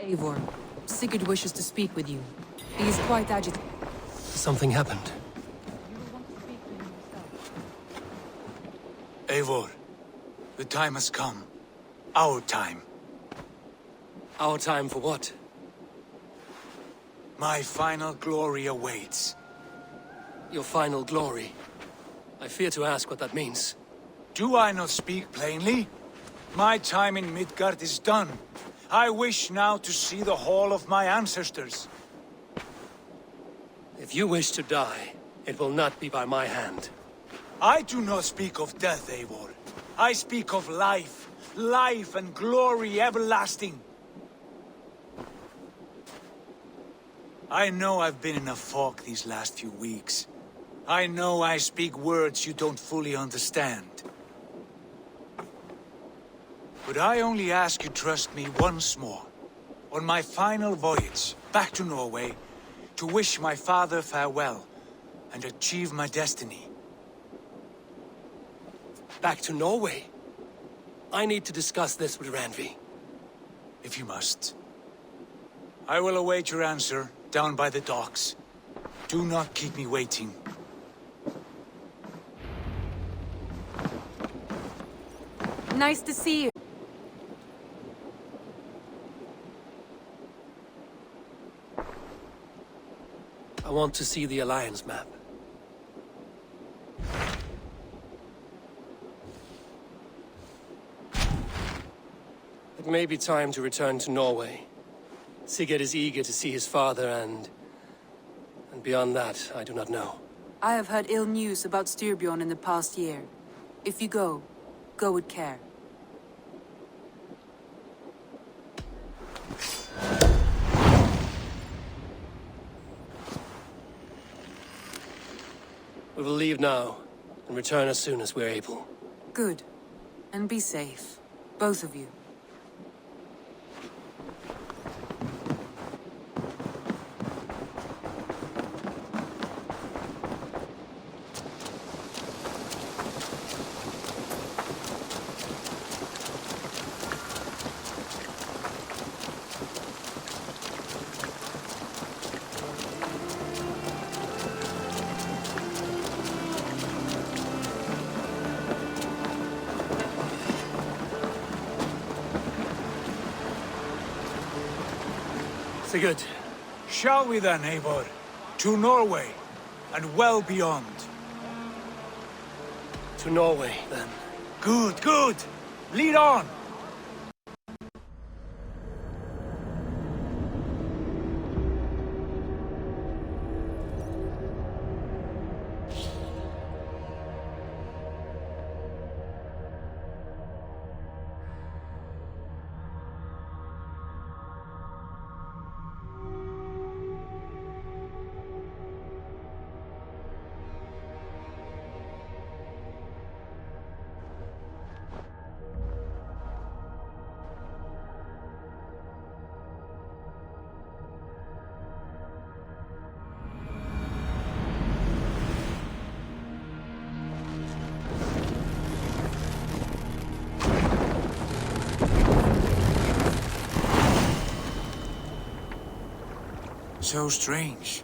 Eivor, Sigurd wishes to speak with you. He is quite agitated. Something happened. Eivor, the time has come. Our time. Our time for what? My final glory awaits. Your final glory. I fear to ask what that means. Do I not speak plainly? My time in Midgard is done. I wish now to see the hall of my ancestors. If you wish to die, it will not be by my hand. I do not speak of death, Eivor. I speak of life. Life and glory everlasting. I know I've been in a fog these last few weeks. I know I speak words you don't fully understand. But I only ask you trust me once more. On my final voyage, back to Norway, to wish my father farewell, and achieve my destiny. Back to Norway? I need to discuss this with Randvi. If you must. I will await your answer, down by the docks. Do not keep me waiting. Nice to see you. I want to see the Alliance map. It may be time to return to Norway. Sigurd is eager to see his father and beyond that, I do not know. I have heard ill news about Styrbjorn in the past year. If you go, go with care. We will leave now, and return as soon as we're able. Good. And be safe. Both of you. Sigurd. Shall we then, Eivor? To Norway, and well beyond. To Norway, then. Good, good! Lead on! So strange.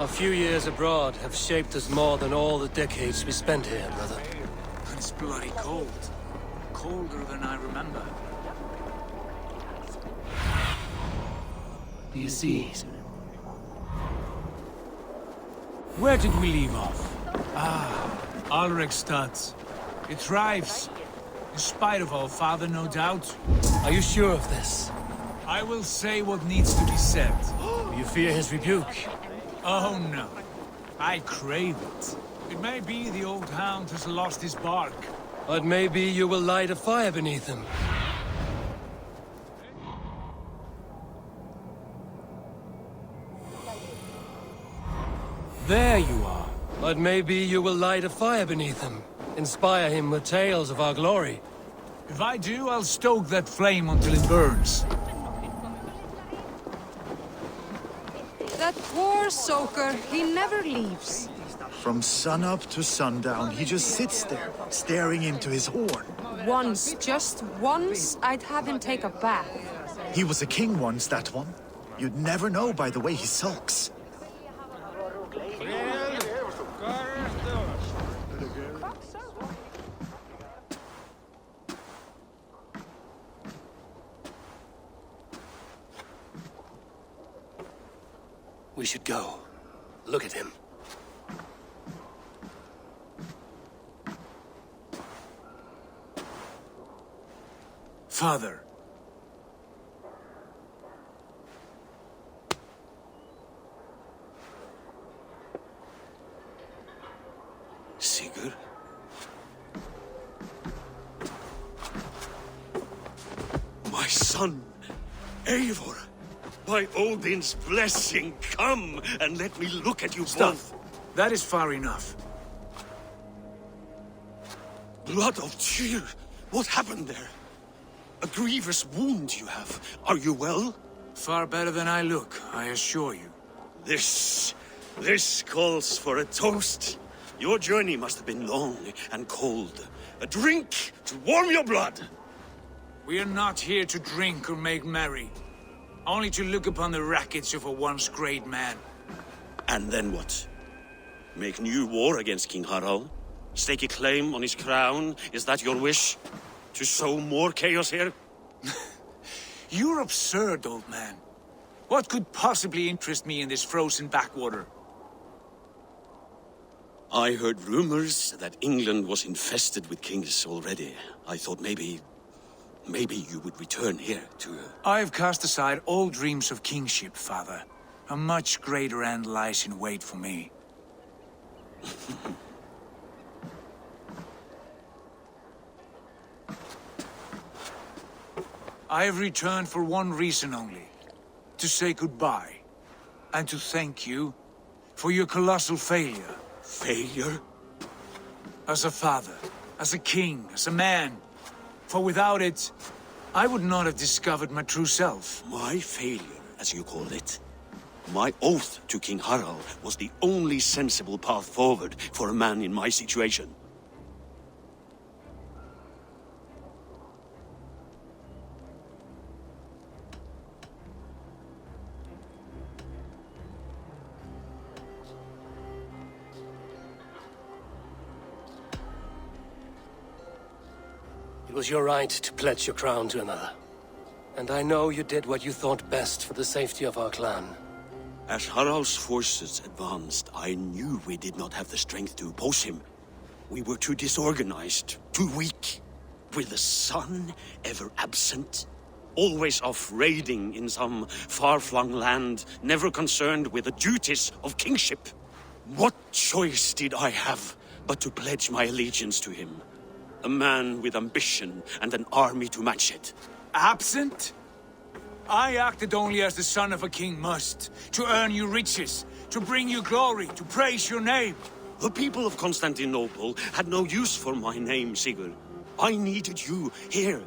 Our few years abroad have shaped us more than all the decades we spent here, brother. And it's bloody cold. Colder than I remember. Do you see? Where did we leave off? Ah, Alrekstad. It thrives. In spite of our father, no doubt. Are you sure of this? I will say what needs to be said. Do you fear his rebuke? Oh no. I crave it. It may be the old hound has lost his bark. But maybe you will light a fire beneath him. There you are. But maybe you will light a fire beneath him. Inspire him with tales of our glory. If I do, I'll stoke that flame until it burns. That poor soaker, he never leaves. From sunup to sundown, he just sits there, staring into his horn. Once, just once, I'd have him take a bath. He was a king once, that one. You'd never know by the way he sulks. We should go. Look at him. Father. Sigurd? My son, Eivor! By Odin's blessing, come and let me look at you both. That is far enough. Blood of Tyr! What happened there? A grievous wound you have. Are you well? Far better than I look, I assure you. This calls for a toast. Your journey must have been long and cold. A drink to warm your blood. We are not here to drink or make merry. Only to look upon the wreckage of a once great man. And then what? Make new war against King Harald? Stake a claim on his crown? Is that your wish? To sow more chaos here? You're absurd, old man. What could possibly interest me in this frozen backwater? I heard rumors that England was infested with kings already. I thought maybe you would return here to... I've cast aside all dreams of kingship, father. A much greater end lies in wait for me. I have returned for one reason only. To say goodbye. And to thank you for your colossal failure. Failure? As a father, as a king, as a man. For without it, I would not have discovered my true self. My failure, as you call it. My oath to King Harald was the only sensible path forward for a man in my situation. It was your right to pledge your crown to another. And I know you did what you thought best for the safety of our clan. As Harald's forces advanced, I knew we did not have the strength to oppose him. We were too disorganized, too weak. With the son ever absent, always off raiding in some far-flung land, never concerned with the duties of kingship. What choice did I have but to pledge my allegiance to him? A man with ambition and an army to match it. Absent? I acted only as the son of a king must. To earn you riches, to bring you glory, to praise your name. The people of Constantinople had no use for my name, Sigurd. I needed you here.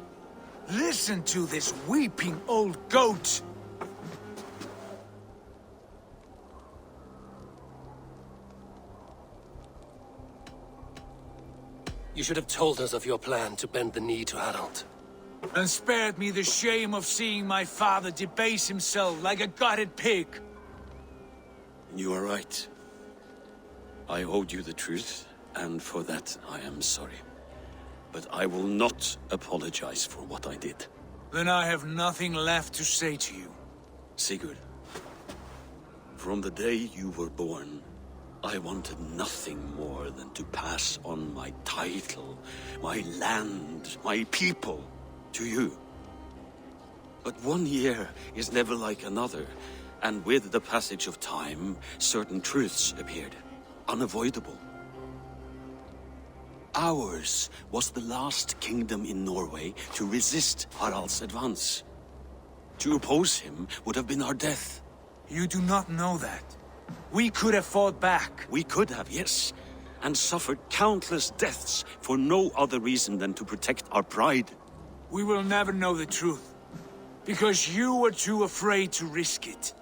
Listen to this weeping old goat. You should have told us of your plan to bend the knee to Harald. And spared me the shame of seeing my father debase himself like a gutted pig. You are right. I owed you the truth, and for that I am sorry. But I will not apologize for what I did. Then I have nothing left to say to you. Sigurd, from the day you were born, I wanted nothing more than to pass on my title, my land, my people, to you. But 1 year is never like another, and with the passage of time, certain truths appeared, unavoidable. Ours was the last kingdom in Norway to resist Harald's advance. To oppose him would have been our death. You do not know that. We could have fought back. We could have, yes, and suffered countless deaths for no other reason than to protect our pride. We will never know the truth, because you were too afraid to risk it.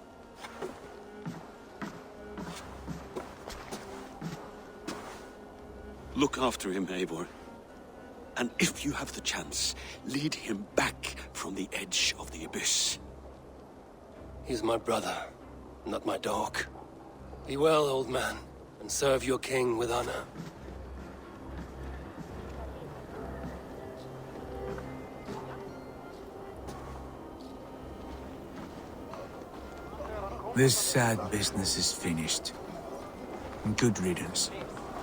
Look after him, Eivor. And if you have the chance, lead him back from the edge of the abyss. He's my brother, not my dog. Be well, old man, and serve your king with honor. This sad business is finished. Good riddance.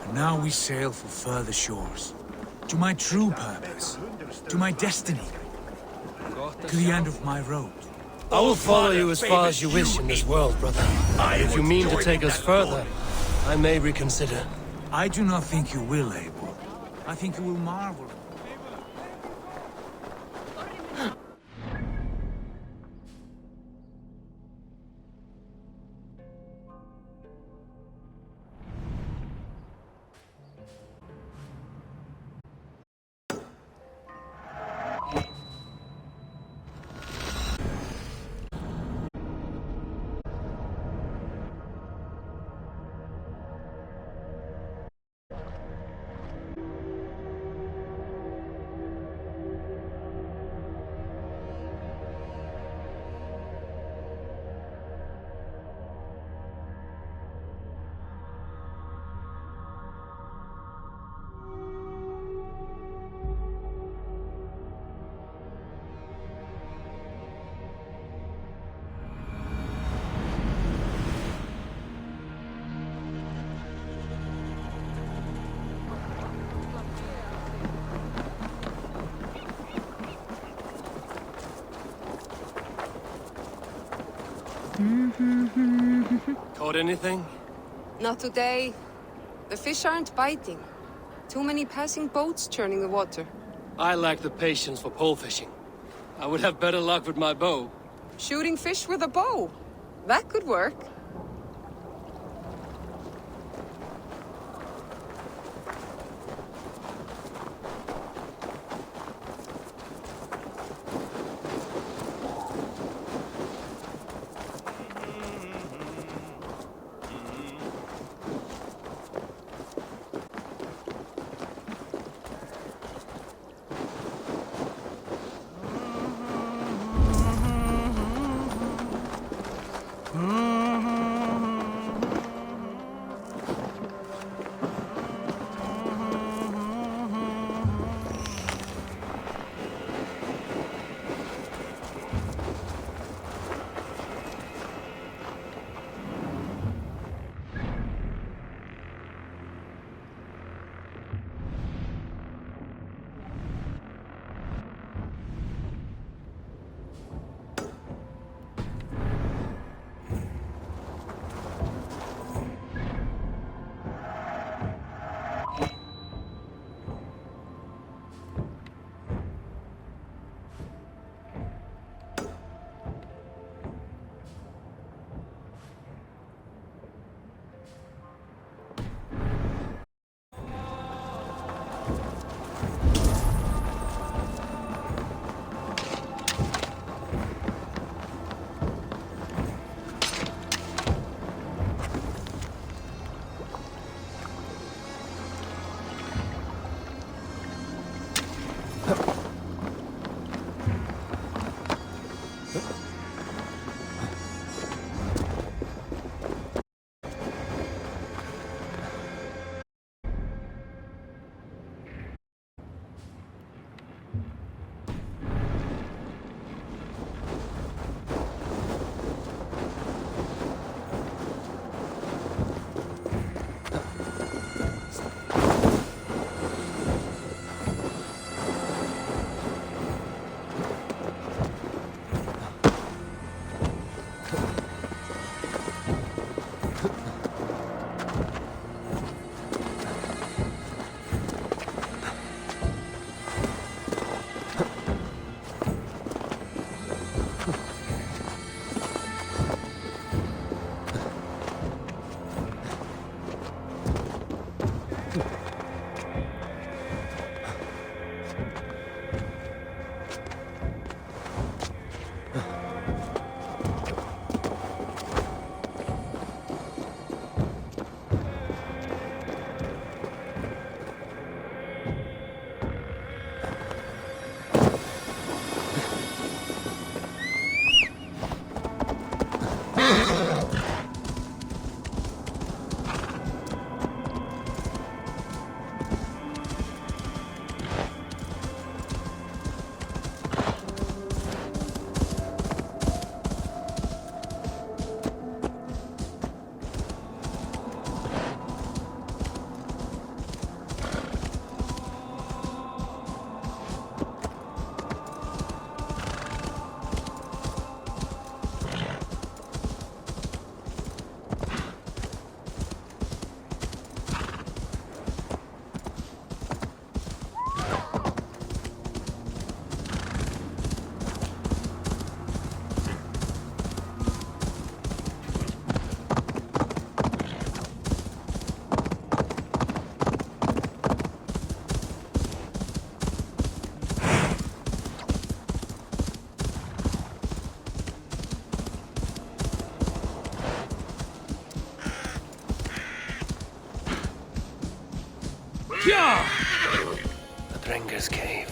And now we sail for further shores. To my true purpose. To my destiny. To the end of my road. I will follow you as far as you wish in this world, brother. If you mean to take us further, I may reconsider. I do not think you will, Abel. I think you will marvel. Caught anything? Not today. The fish aren't biting. Too many passing boats churning the water. I lack the patience for pole fishing. I would have better luck with my bow. Shooting fish with a bow. That could work. The Drenger's Cave.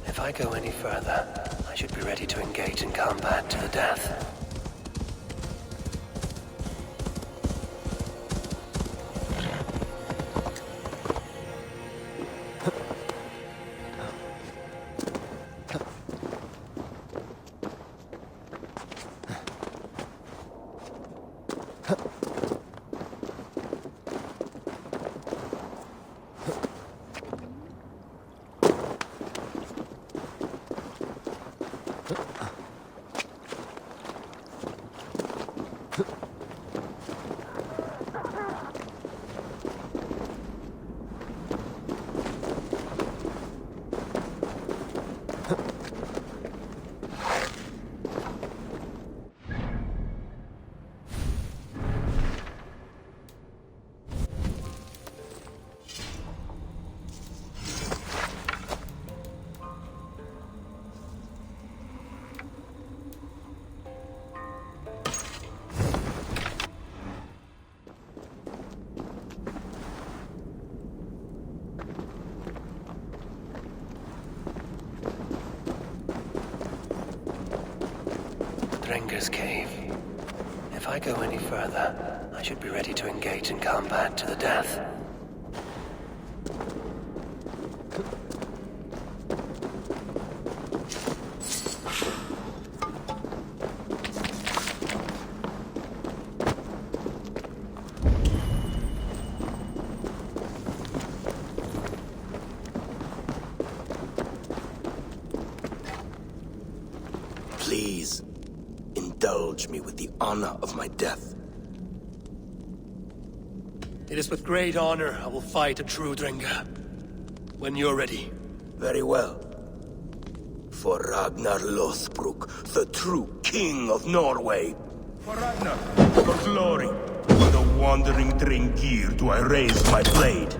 If I go any further, I should be ready to engage in combat to the death. Drenger's Cave. If I go any further, I should be ready to engage in combat to the death. Please, indulge me with the honor of my death. It is with great honor I will fight a true Drenga. When you're ready. Very well. For Ragnar Lothbrok, the true king of Norway. For Ragnar, for glory, for the wandering Drengir do I raise my blade.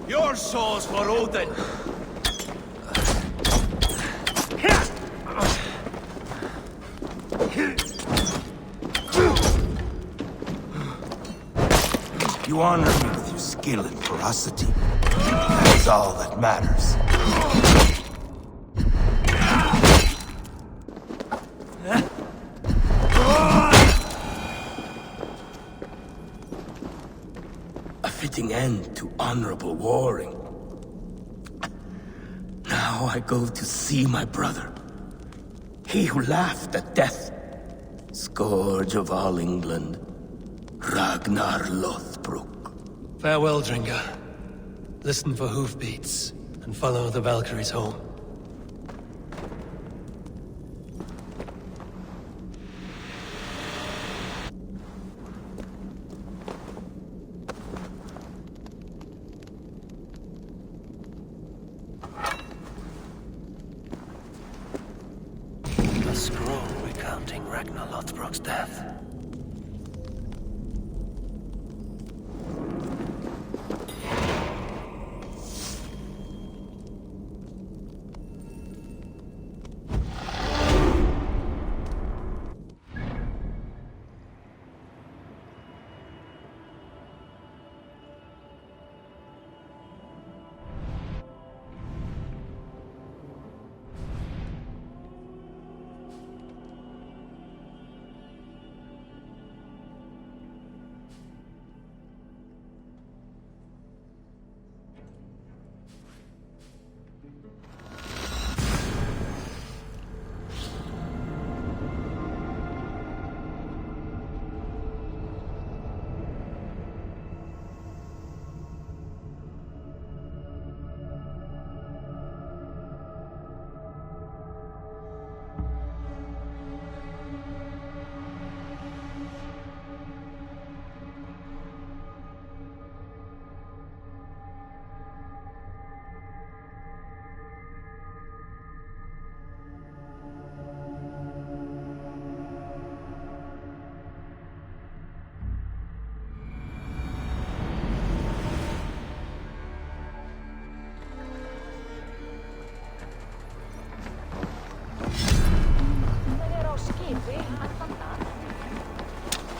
Your souls for Odin! You honor me with your skill and ferocity. That is all that matters. A fitting end to honorable warring. Now I go to see my brother. He who laughed at death. Scourge of all England. Ragnar Lothbrok. Farewell, Drenga. Listen for hoofbeats, and follow the Valkyries home. A scroll recounting Ragnar Lothbrok's death.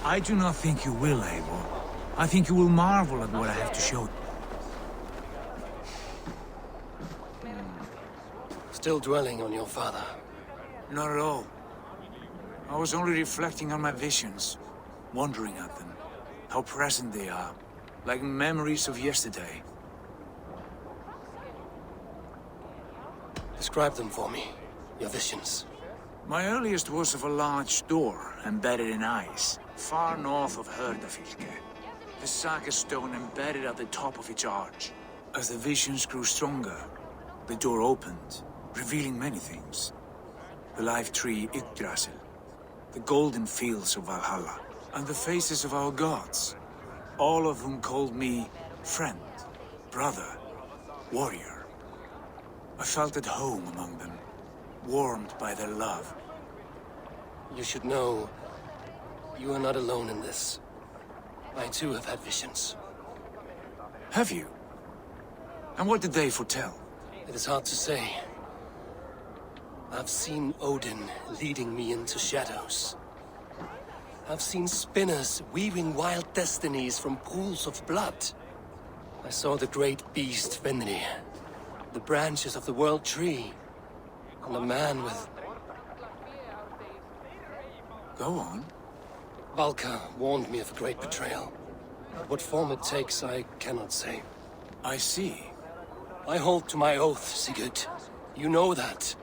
I do not think you will, Eivor. I think you will marvel at what I have to show you. Still dwelling on your father. Not at all. I was only reflecting on my visions, wondering at them. How present they are, like memories of yesterday. Describe them for me, your visions. My earliest was of a large door embedded in ice, far north of Herdafylke. The saga stone embedded at the top of its arch. As the visions grew stronger, the door opened, revealing many things. The life tree Yggdrasil, the golden fields of Valhalla, and the faces of our gods, all of whom called me friend, brother, warrior. I felt at home among them, warmed by their love. You should know, you are not alone in this. I too have had visions. Have you? And what did they foretell? It is hard to say. I've seen Odin leading me into shadows. I've seen spinners weaving wild destinies from pools of blood. I saw the great beast Fenrir, the branches of the world tree, and a man with... Go on. Valka warned me of a great betrayal. What form it takes, I cannot say. I see. I hold to my oath, Sigurd. You know that.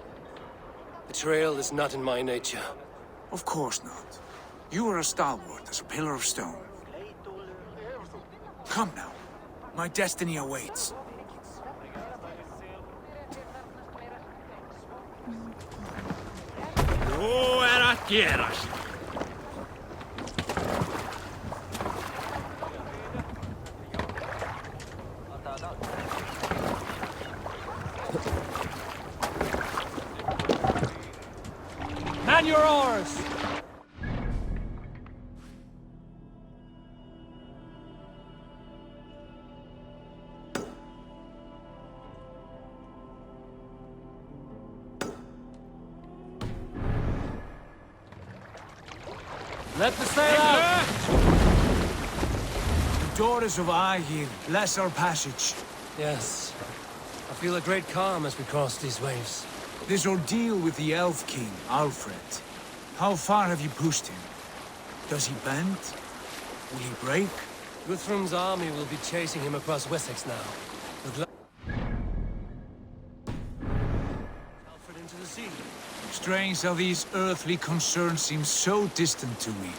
Betrayal is not in my nature. Of course not. You are as stalwart as a pillar of stone. Come now. My destiny awaits. Hvað að gerast? Man your oars! Let the sail out! The daughters of Aegir bless our passage. Yes. I feel a great calm as we cross these waves. This ordeal with the Elf King, Alfred. How far have you pushed him? Does he bend? Will he break? Guthrum's army will be chasing him across Wessex now. With Alfred into the sea. Strange how these earthly concerns seem so distant to me.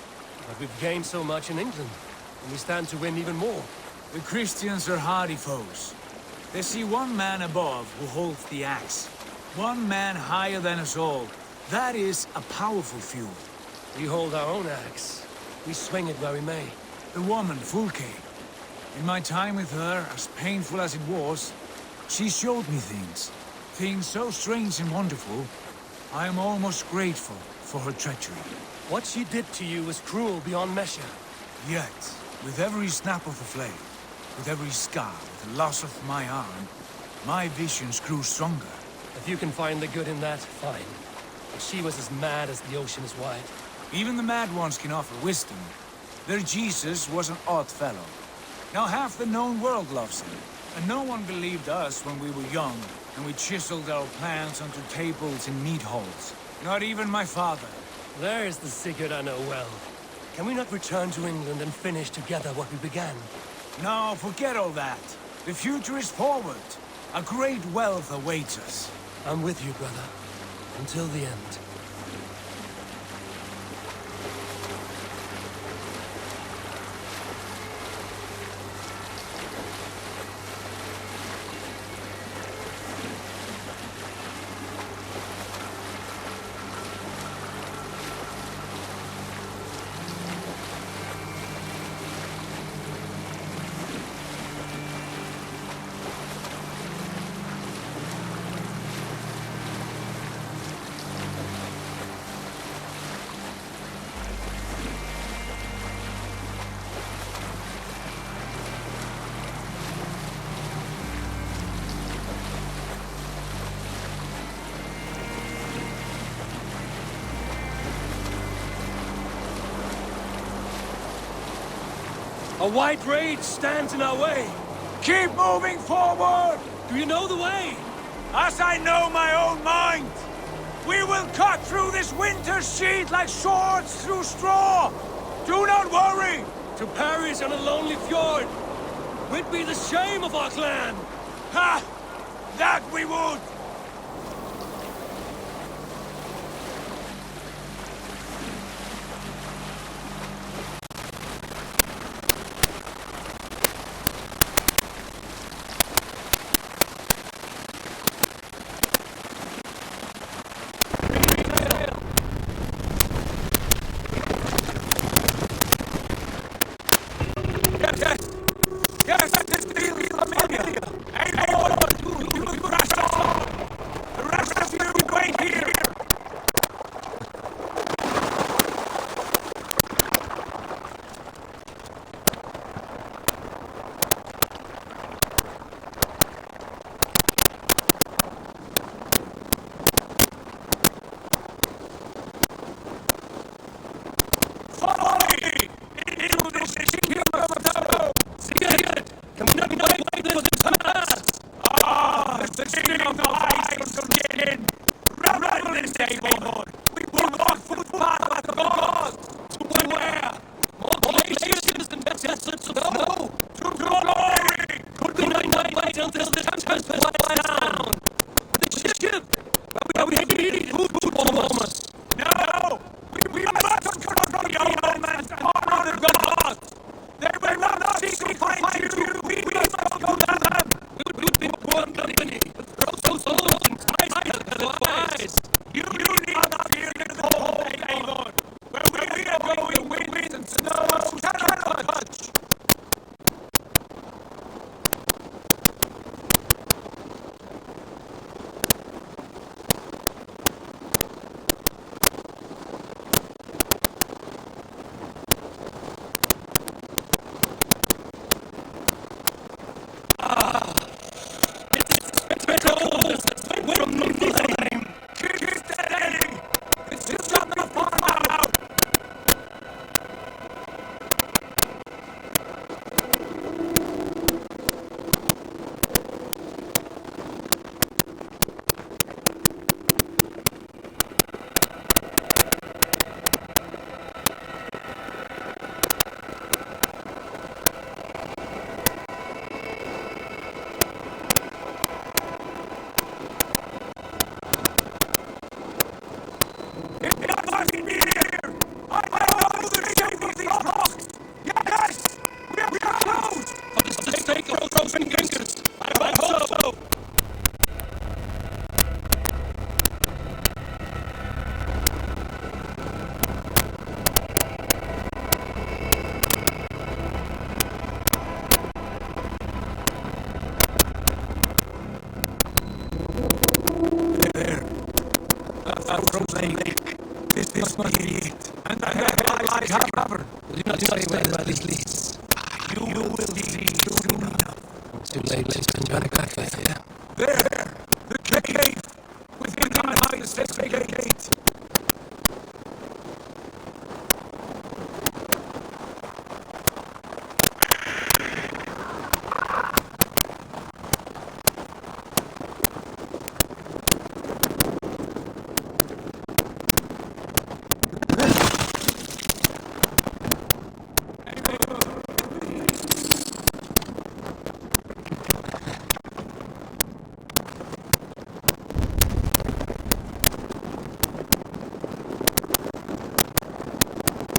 But we've gained so much in England, and we stand to win even more. The Christians are hardy foes. They see one man above who holds the axe. One man higher than us all. That is a powerful fuel. We hold our own axe. We swing it where we may. The woman, Fulke. In my time with her, as painful as it was, she showed me things. Things so strange and wonderful. I am almost grateful for her treachery. What she did to you was cruel beyond measure. Yet, with every snap of the flame, with every scar, with the loss of my arm, my visions grew stronger. If you can find the good in that, fine. But she was as mad as the ocean is wide. Even the mad ones can offer wisdom. Their Jesus was an odd fellow. Now half the known world loves him. And no one believed us when we were young, and we chiseled our plans onto tables in meat halls. Not even my father. There is the Sigurd I know well. Can we not return to England and finish together what we began? No, forget all that. The future is forward. A great wealth awaits us. I'm with you, brother. Until the end. A white rage stands in our way. Keep moving forward! Do you know the way? As I know my own mind! We will cut through this winter's sheet like swords through straw! Do not worry! To perish on a lonely fjord would be the shame of our clan! Ha! That we would! Yes, that is the familiar! Anyone! You will crash all! The rest of you wait here! Follow me! Into this kingdom of Valhalla! See it! Can we not wait for this to pass? Ah, the king of the lights will get in! Revel this day, Lord! We will walk footpath like the gods! To where? More glaciers and deserts of snow! To glory! Could we not wait until the tempest quiets down? The ship! Where we need food to warm us! No! We must confront the omens and honor the gods! They will not seek to find you! We must go to them! It would be poor company! Throw souls and spice their eyes! You need not fear the cold, Lord! Where we are going, wind and snow cannot touch! It's old! We're from the flame! Keep steady! It's just not far out! It's not fucking here! I know the shape of these rocks! Yes! We are close! For the sake of frozen fingers! I hope so! There. That's frozen lake. This must be it. And the headlights have covered. Do not say where this leads. You will see soon enough. Too late to turn back, I fear. There! The cave! Within hides the gate!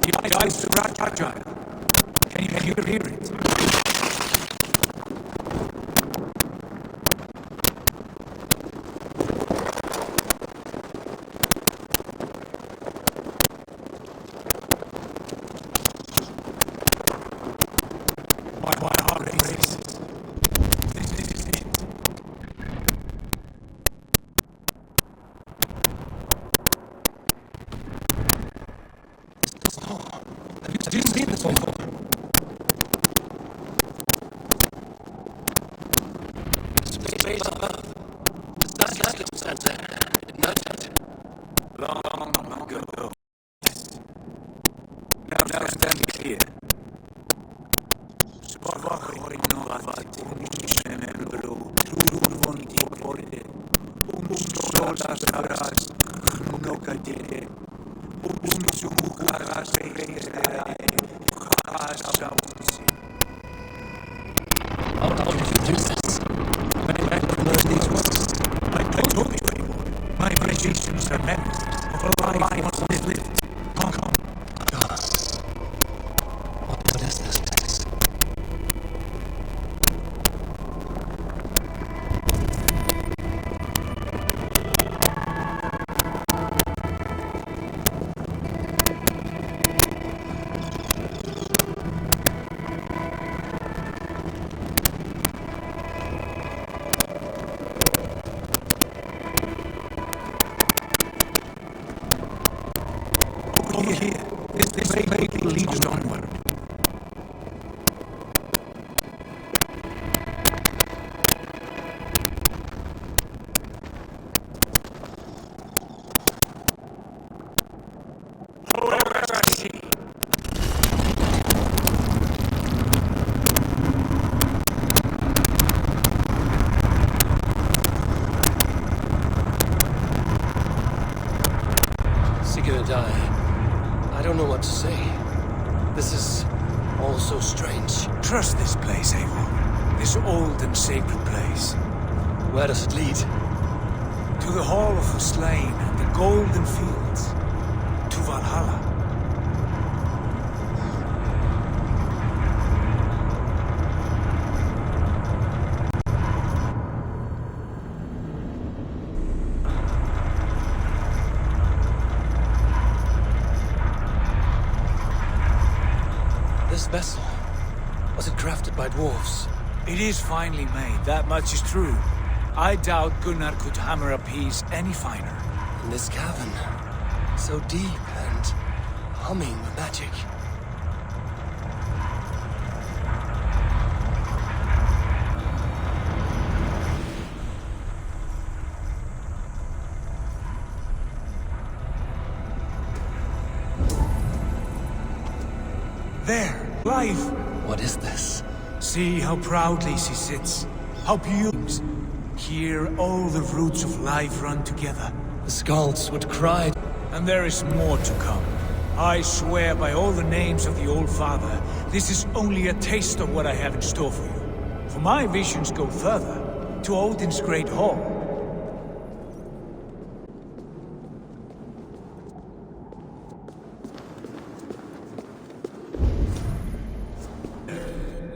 The ice is fragile. Can you hear it? My heart races. This is it. Have you seen this before? How did you do this? I learned these words. I told you anymore. My visions are memories of a life once lived. Come. What is this place? Over here. This way leads onward. Sigurd, I don't know what to say. This is all so strange. Trust this place, Eivor. This old and sacred place. Where does it lead? To the Hall of the Slain and the Golden Fields. To Valhalla. This vessel, was it crafted by dwarves? It is finely made, that much is true. I doubt Gunnar could hammer a piece any finer. In this cavern, so deep and humming with magic. There, life. What is this? See how proudly she sits. How beautiful. Here all the roots of life run together. The skalds would cry. And there is more to come. I swear by all the names of the Old Father, this is only a taste of what I have in store for you. For my visions go further, to Odin's Great Hall.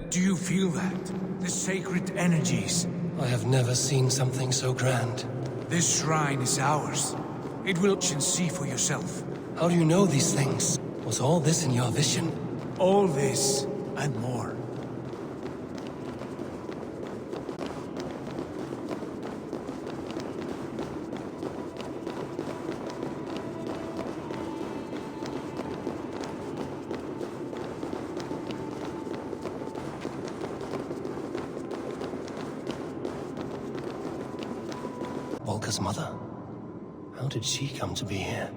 Do you feel that? The sacred energies. I have never seen something so grand. This shrine is ours. It will see for yourself. How do you know these things? Was all this in your vision? All this and more. Volker's mother? How did she come to be here?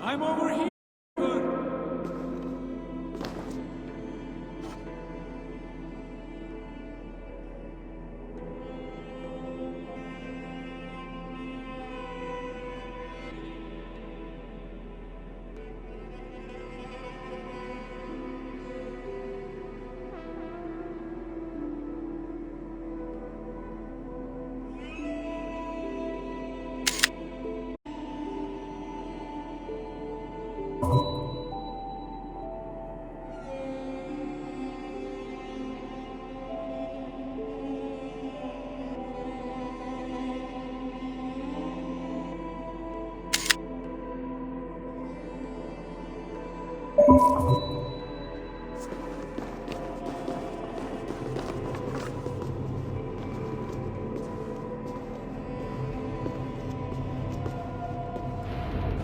I'm over here.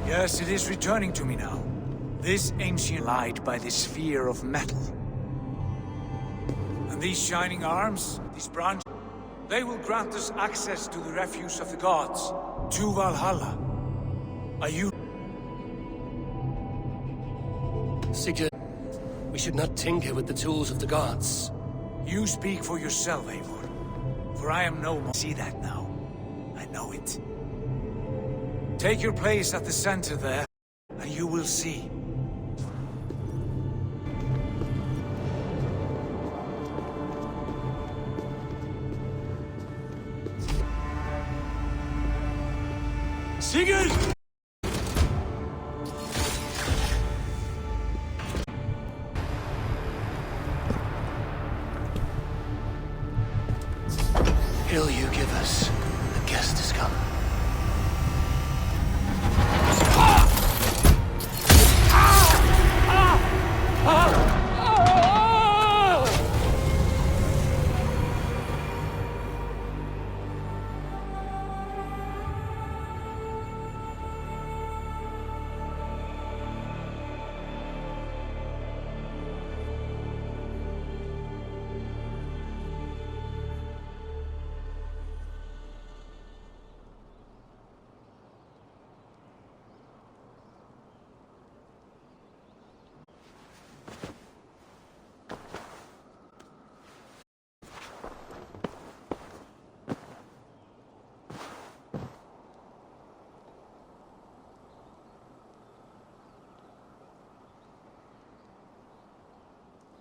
Yes, it is returning to me now. This ancient light by this sphere of metal. And these shining arms, these branches, they will grant us access to the refuse of the gods, to Valhalla. Are you... Sigurd, we should not tinker with the tools of the gods. You speak for yourself, Eivor. For I am no more. See that now. I know it. Take your place at the center there, and you will see. Sigurd! Hill you give us, the guest has come.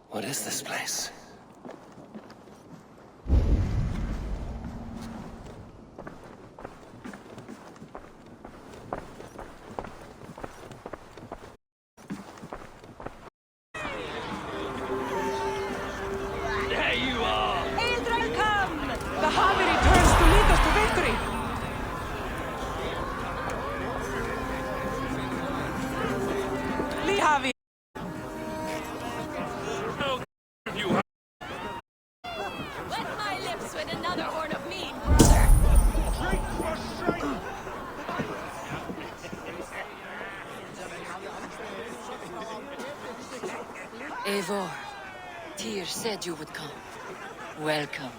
What is this place? There you are! Eldra, come! The Harvey returns to lead us to victory! Lee Harvey! Wet my lips with another horn of mead, brother. Eivor, Tyr said you would come. Welcome.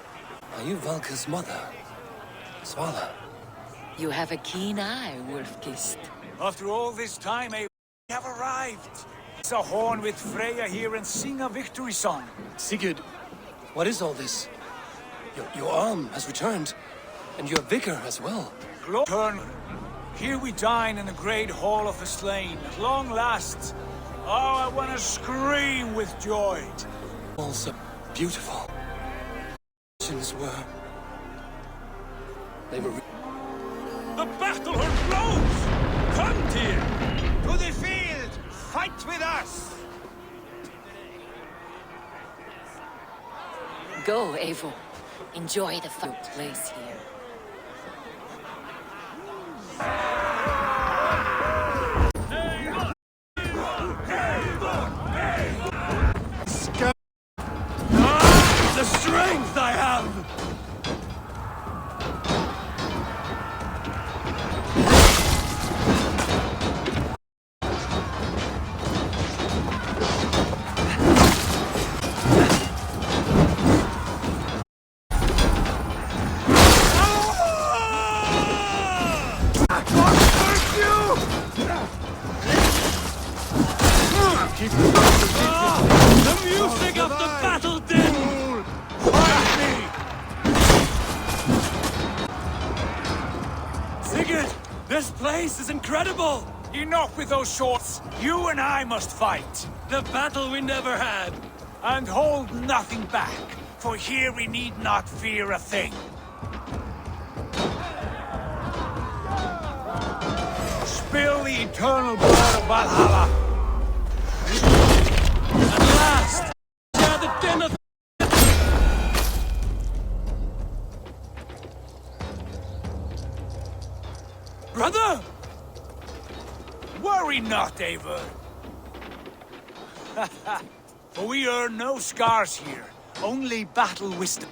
Are you Valka's mother? Svala? You have a keen eye, Wolf-Kissed. After all this time, we have arrived. It's a horn with Freya here and sing a victory song. Sigurd, what is all this? Your arm has returned, and your vigor as well. Turn. Here we dine in the great hall of the slain, at long last. Oh, I want to scream with joy. All so beautiful. Were... They were... The battle blows! Come, Tyr! To the field! Fight with us! Go, Eivor. Enjoy the fun place here. The strength I have! The music of the battle din! Fight me! Sigurd, this place is incredible! Enough with those shorts. You and I must fight. The battle we never had! And hold nothing back, for here we need not fear a thing. Spill the eternal blood of Valhalla. At last! Share the din of... Brother! Worry not, Eivor. For we earn no scars here, only battle wisdom.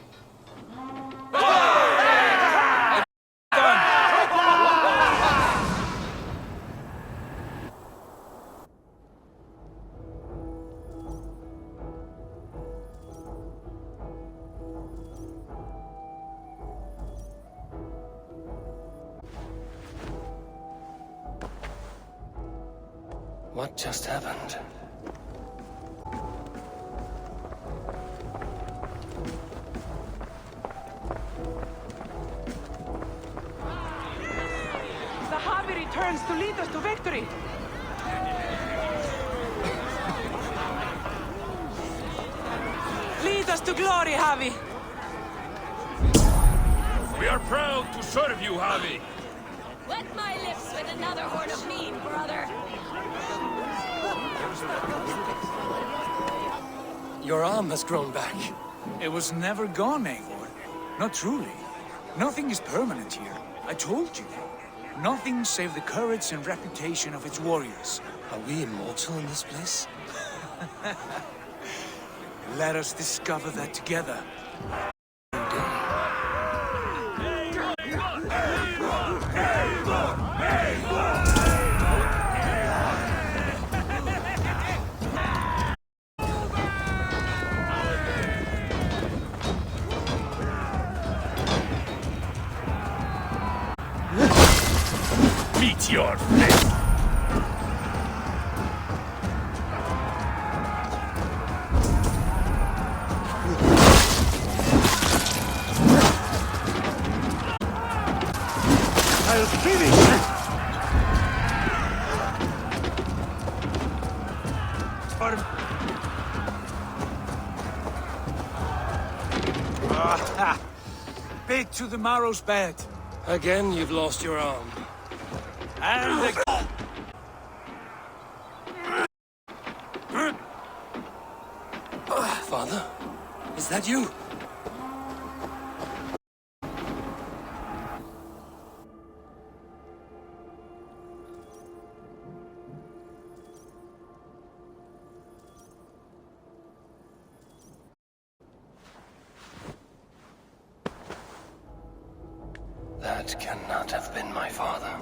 What just happened? hands to lead us to victory! Lead us to glory, Javi! We are proud to serve you, Javi. Wet my lips with another horn of mead, brother. Your arm has grown back. It was never gone, Eivor. Not truly. Nothing is permanent here. I told you. Nothing save the courage and reputation of its warriors. Are we immortal in this place? Let us discover that together. Meet your fate. I'll finish it! Bit to the marrow's bed. Again, you've lost your arm. And the... Father? Is that you? That cannot have been my father.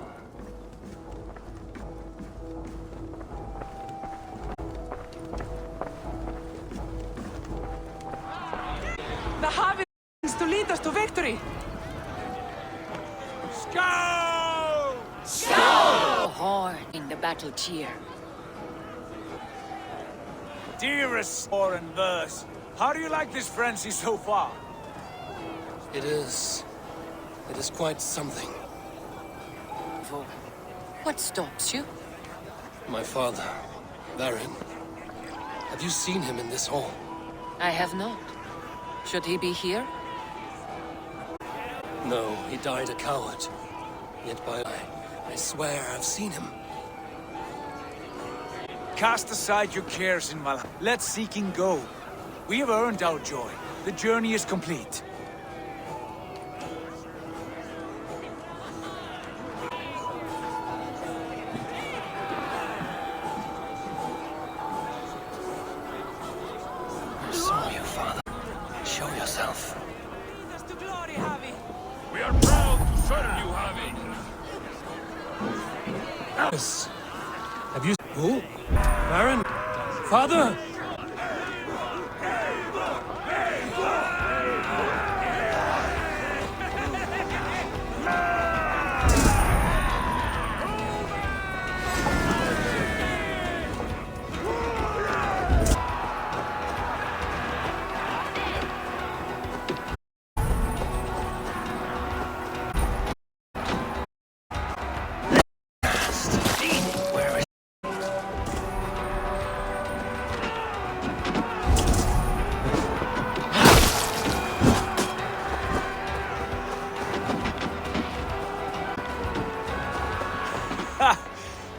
The Javi hands to lead us to victory! Go! The horn in the battle cheer. Dearest war and verse, how do you like this frenzy so far? It is quite something. What stops you? My father, Varin. Have you seen him in this hall? I have not. Should he be here? No, he died a coward. Yet I swear I've seen him. Cast aside your cares in Valhalla. Let seeking go. We have earned our joy. The journey is complete. I saw you, Father. Show yourself. Lead us to glory, Javi! We are proud to serve you, Javi. Yes. Have you... Who? Baron? Father?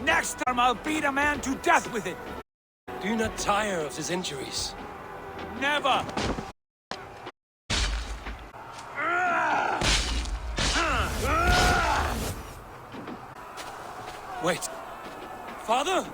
Next time I'll beat a man to death with it. Do you not tire of his injuries? Never! Wait. Father?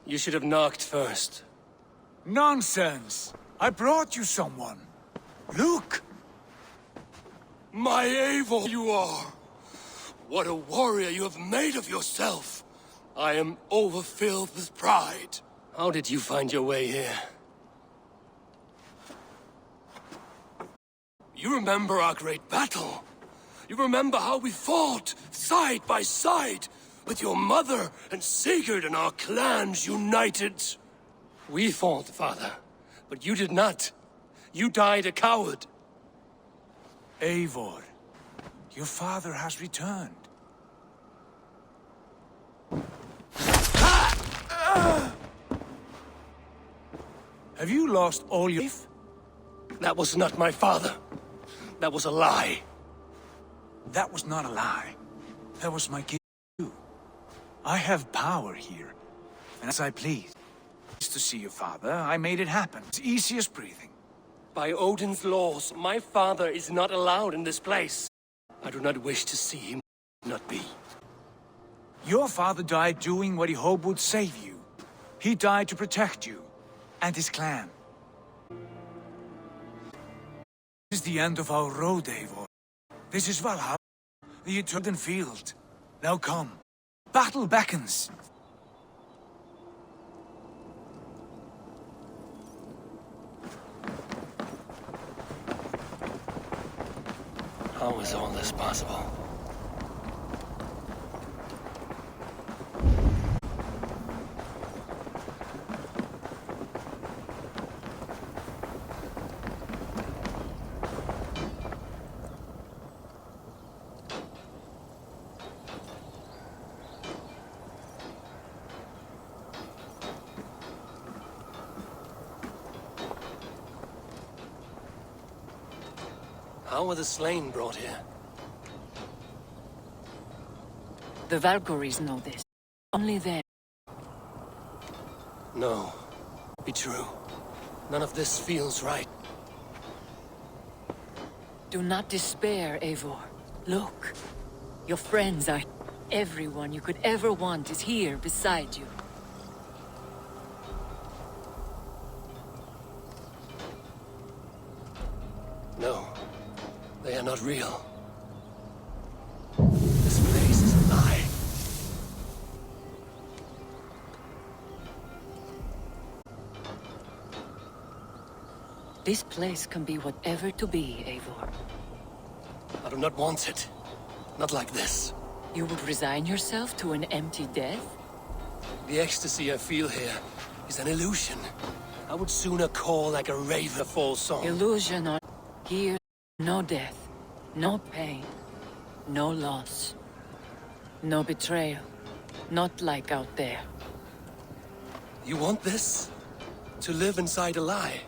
You should have knocked first. Nonsense! I brought you someone. Look! My Eivor you are! What a warrior you have made of yourself! I am overfilled with pride. How did you find your way here? You remember our great battle? You remember how we fought, side by side, with your mother and Sigurd and our clans united? We fought, father, but you did not. You died a coward. Eivor, your father has returned. Have you lost all your life? That was not my father. That was a lie. That was not a lie. That was my gift too. I have power here, and as I please. To see your father, I made it happen. It's easy as breathing. By Odin's laws, my father is not allowed in this place. I do not wish to see him not be. Your father died doing what he hoped would save you. He died to protect you and his clan. This is the end of our road, Eivor. This is Valhalla, the eternal field. Now come. Battle beckons. How is all this possible? How were the slain brought here? The Valkyries know this. Only them. No. Be true. None of this feels right. Do not despair, Eivor. Look. Your friends are... Everyone you could ever want is here beside you. No. They are not real. This place is a lie. This place can be whatever to be, Eivor. I do not want it. Not like this. You would resign yourself to an empty death? The ecstasy I feel here is an illusion. I would sooner call like a raven a false song. Illusion or... Here, no death, no pain, no loss, no betrayal. Not like out there. You want this? To live inside a lie?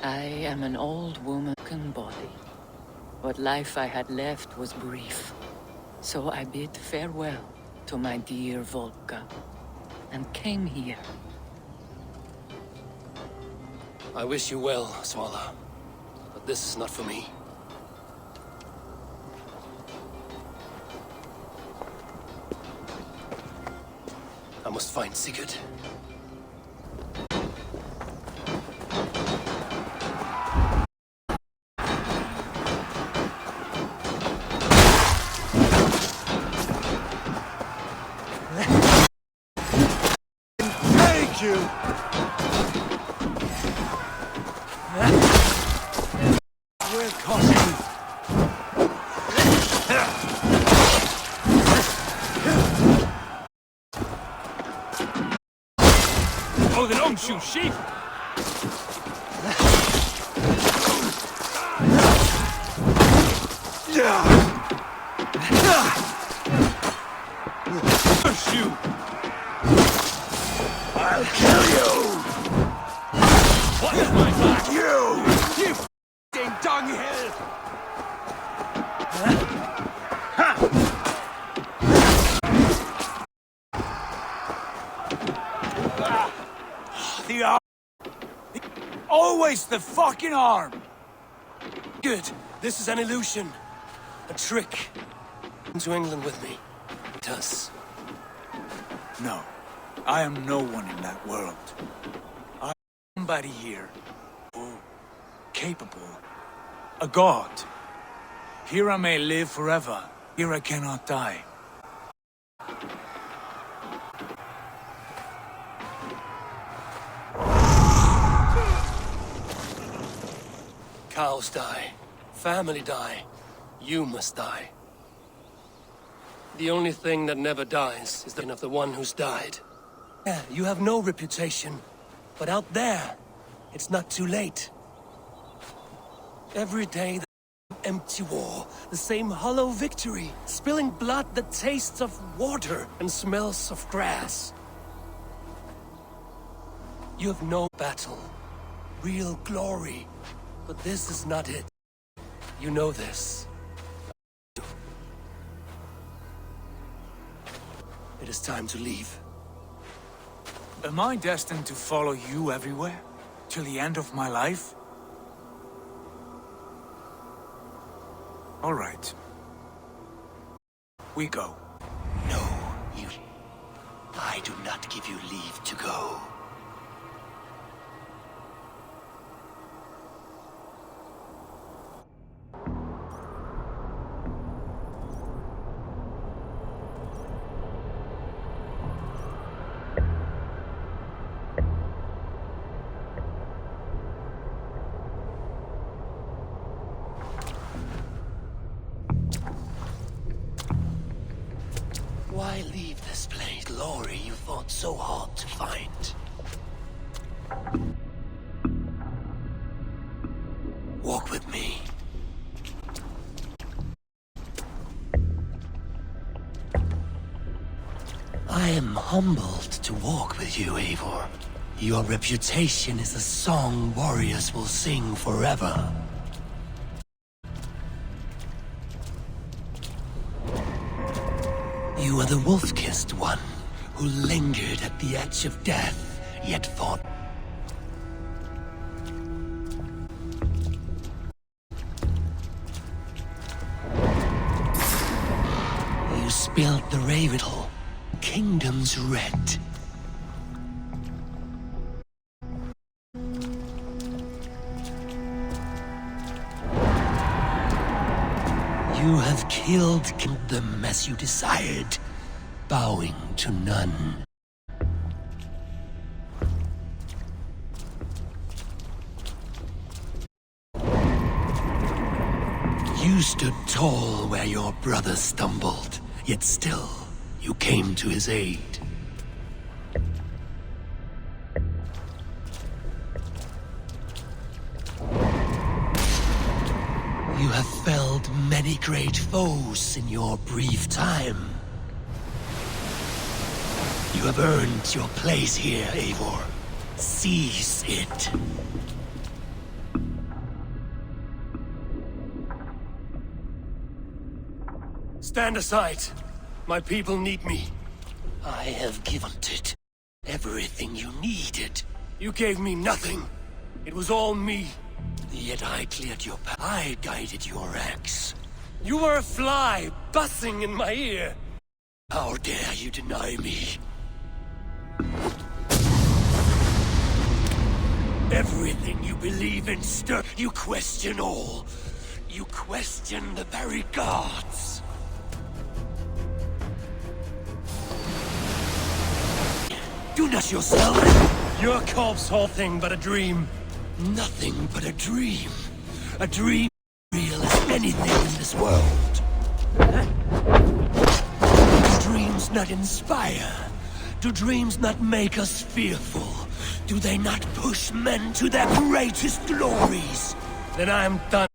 I am an old woman's body. What life I had left was brief. So I bid farewell to my dear Volka, and came here. I wish you well, Svala. But this is not for me. I must find Sigurd. Thank you! Where caution? Oh, they don't shoot sheep! Shoot! I'll kill you! What is my back? You! You f***ing dunghill! The arm. Always the fucking arm. Good. This is an illusion. A trick. Come to England with me. Tuss. No, I am no one in that world. I am somebody here, capable, a god. Here I may live forever. Here I cannot die. Cows die. Family die. You must die. The only thing that never dies is the of the one who's died. Yeah, you have no reputation. But out there, it's not too late. Every day, the empty war, the same hollow victory, spilling blood that tastes of water and smells of grass. You have no battle, real glory, but this is not it. You know this. It is time to leave. Am I destined to follow you everywhere? Till the end of my life? All right. We go. No, you... I do not give you leave to go. Why leave this place? Glory you fought so hard to find. Walk with me. I am humbled to walk with you, Eivor. Your reputation is a song warriors will sing forever. You are the wolf-kissed one, who lingered at the edge of death, yet fought. You spilled the Ravenhall, kingdom's red. You have killed them as you desired, bowing to none. You stood tall where your brother stumbled, yet still you came to his aid. You have felled many great foes in your brief time. You have earned your place here, Eivor. Seize it. Stand aside. My people need me. I have given it everything you needed. You gave me nothing. It was all me. Yet I cleared your path. I guided your axe. You were a fly buzzing in my ear. How dare you deny me? Everything you believe in stir. You question all. You question the very gods. Do not yourself. Your corpse whole thing but a dream. Nothing but a dream. A dream real as anything in this world. Do dreams not inspire? Do dreams not make us fearful? Do they not push men to their greatest glories? Then I am done.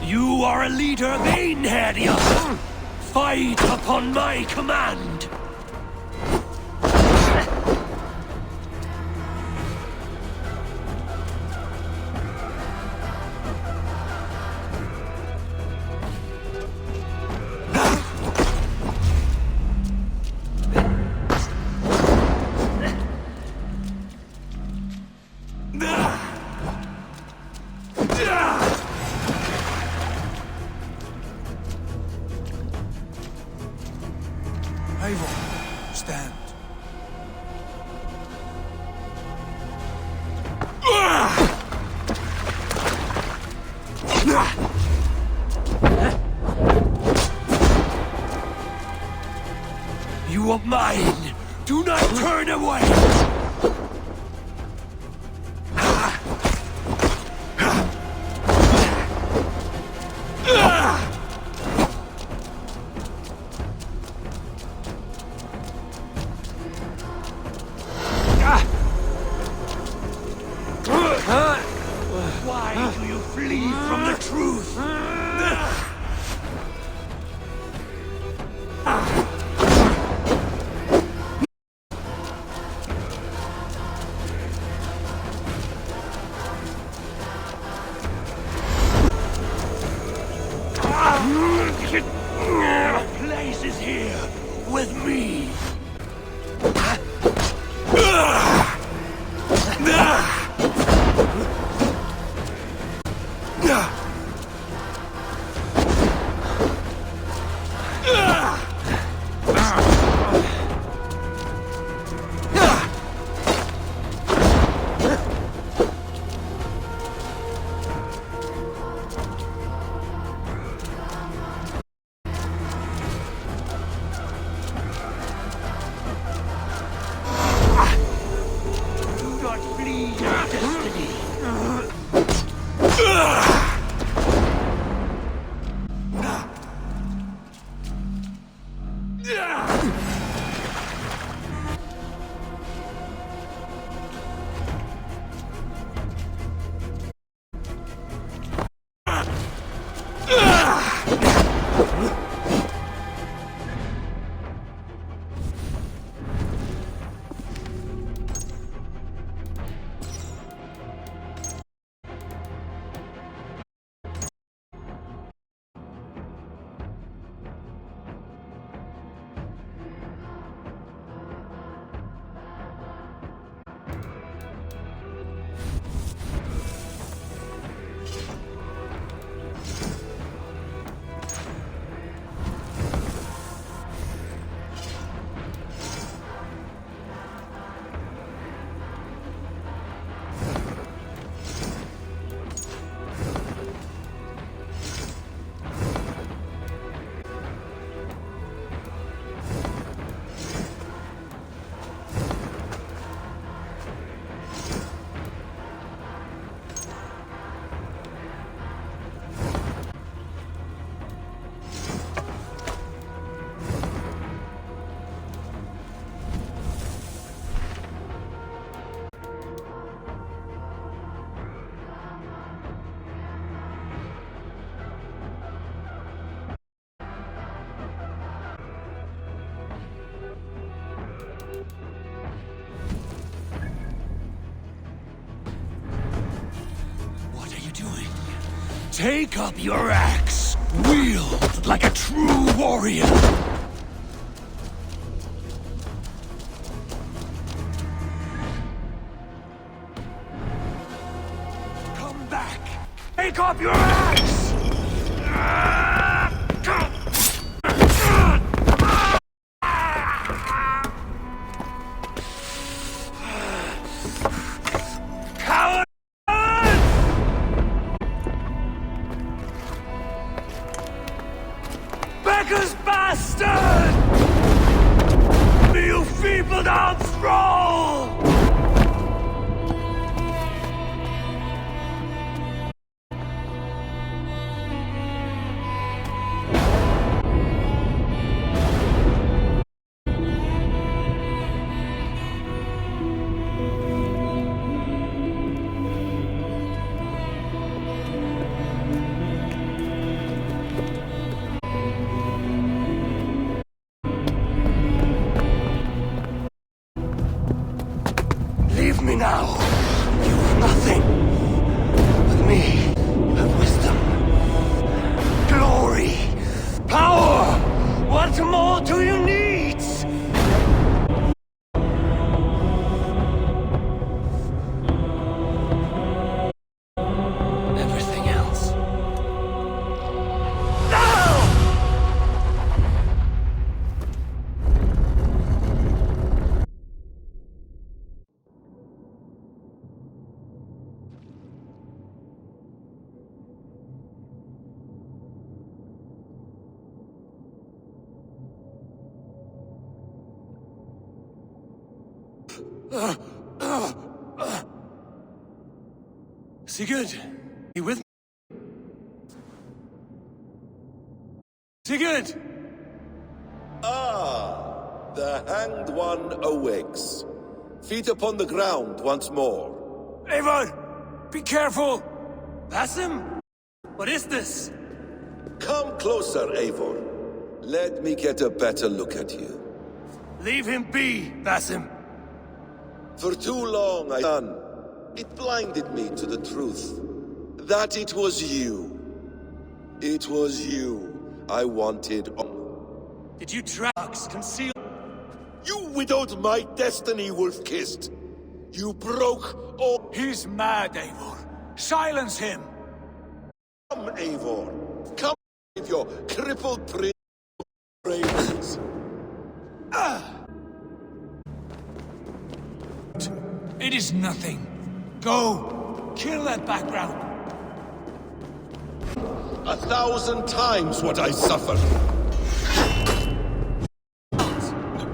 You are a leader of Einherjar. Fight upon my command. Eivor, stand. You are mine. Do not turn away. Why do you flee from the truth? The place is here with me. Do not flee your destiny. Take up your axe. Wield like a true warrior. Come back. Take up your axe. Coward! Beggar's bastard! You feeble down thrall! me now. You have nothing. With me, you have wisdom, glory, power. What more do you need? Everything else. Sigurd, you with me? Sigurd! Ah, the hanged one awakes. Feet upon the ground once more. Eivor! Be careful! Basim? What is this? Come closer, Eivor. Let me get a better look at you. Leave him be, Basim. For too long I done. It blinded me to the truth. That it was you. It was you I wanted on. Did you drugs conceal? You widowed my destiny, wolf-kissed. You broke all... He's mad, Eivor. Silence him! Come, Eivor. Come with your crippled brains. It is nothing. Go! Kill that background! 1,000 times what I suffered.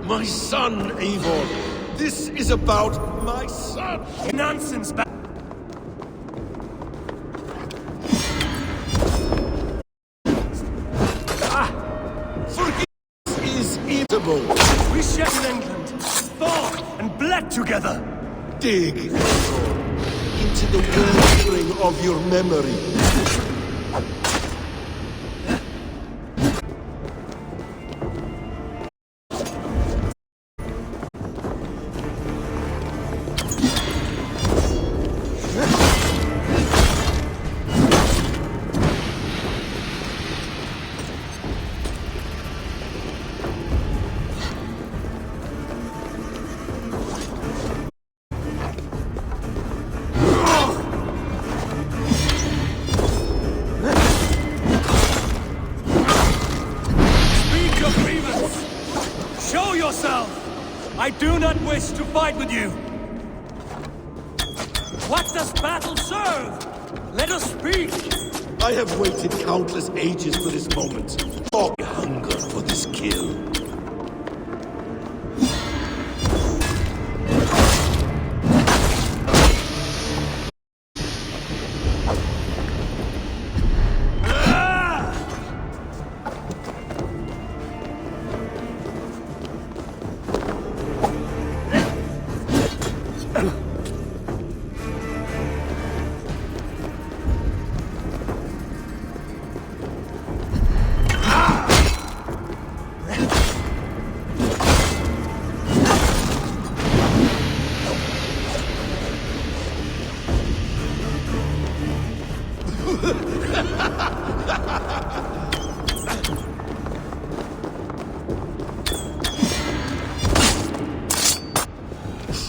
My son, Eivor. This is about my son. Nonsense, Forgiveness is eatable. We shed in England, fought and bled together. Dig, Eivor, into the wellspring of your memory. I do not wish to fight with you. What does battle serve? Let us speak. I have waited countless ages for this moment. I hunger for this kill.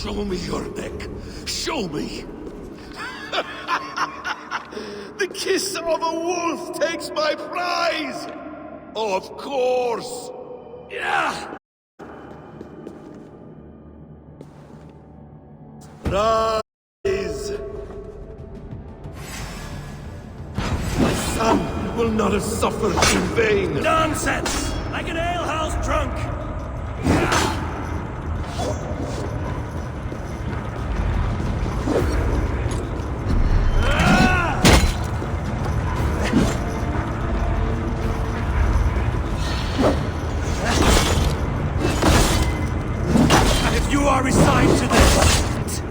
Show me your neck. Show me. The kiss of a wolf takes my prize. Of course. Yeah. Rise. My son will not have suffered in vain. Nonsense! Like an alehouse drunk. You are resigned to this!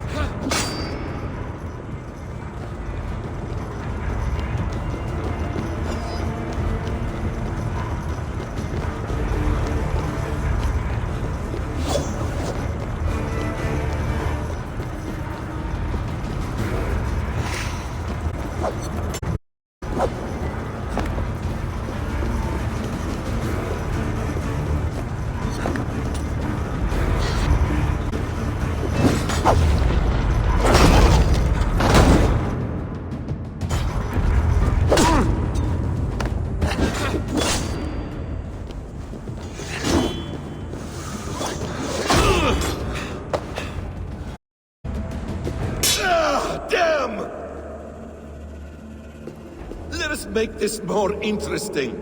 make this more interesting.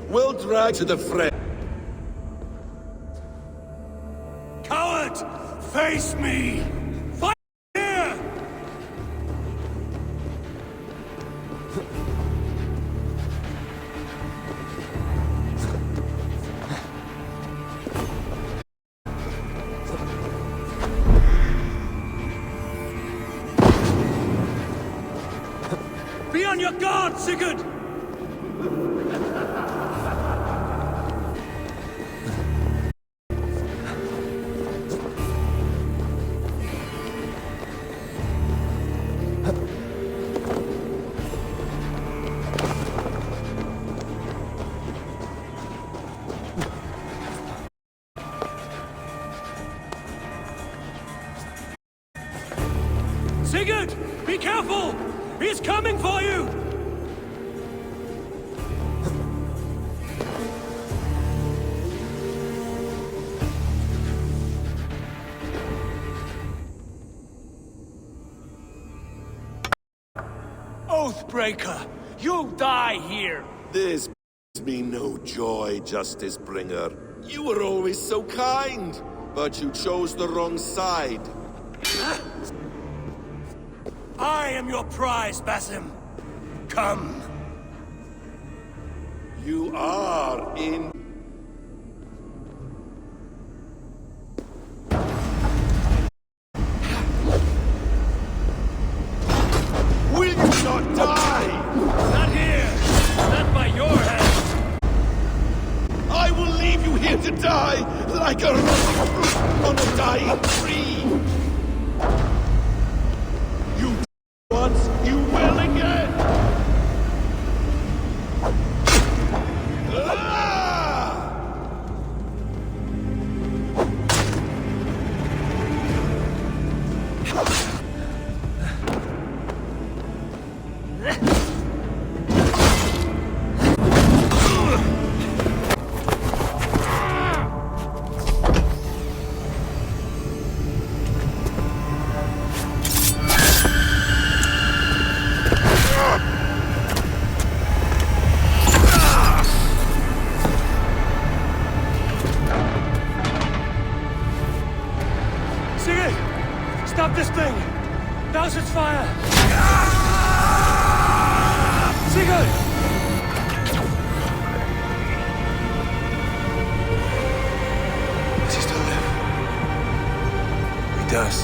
We'll drag to the friend. Coward! Face me! Fight here! Be on your guard, Sigurd! Sigurd! Be careful! He's coming for you! Oathbreaker! You'll die here! This brings me no joy, Justice Bringer. You were always so kind, but you chose the wrong side. I am your prize, Basim. Come. You are in... Will you not die? Not here! Not by your hand! I will leave you here to die like a rotting fruit on a dying tree! You once, you will again! Ah! Sigurd! Stop this thing! Douse its fire! Sigurd! Does he still live? He does.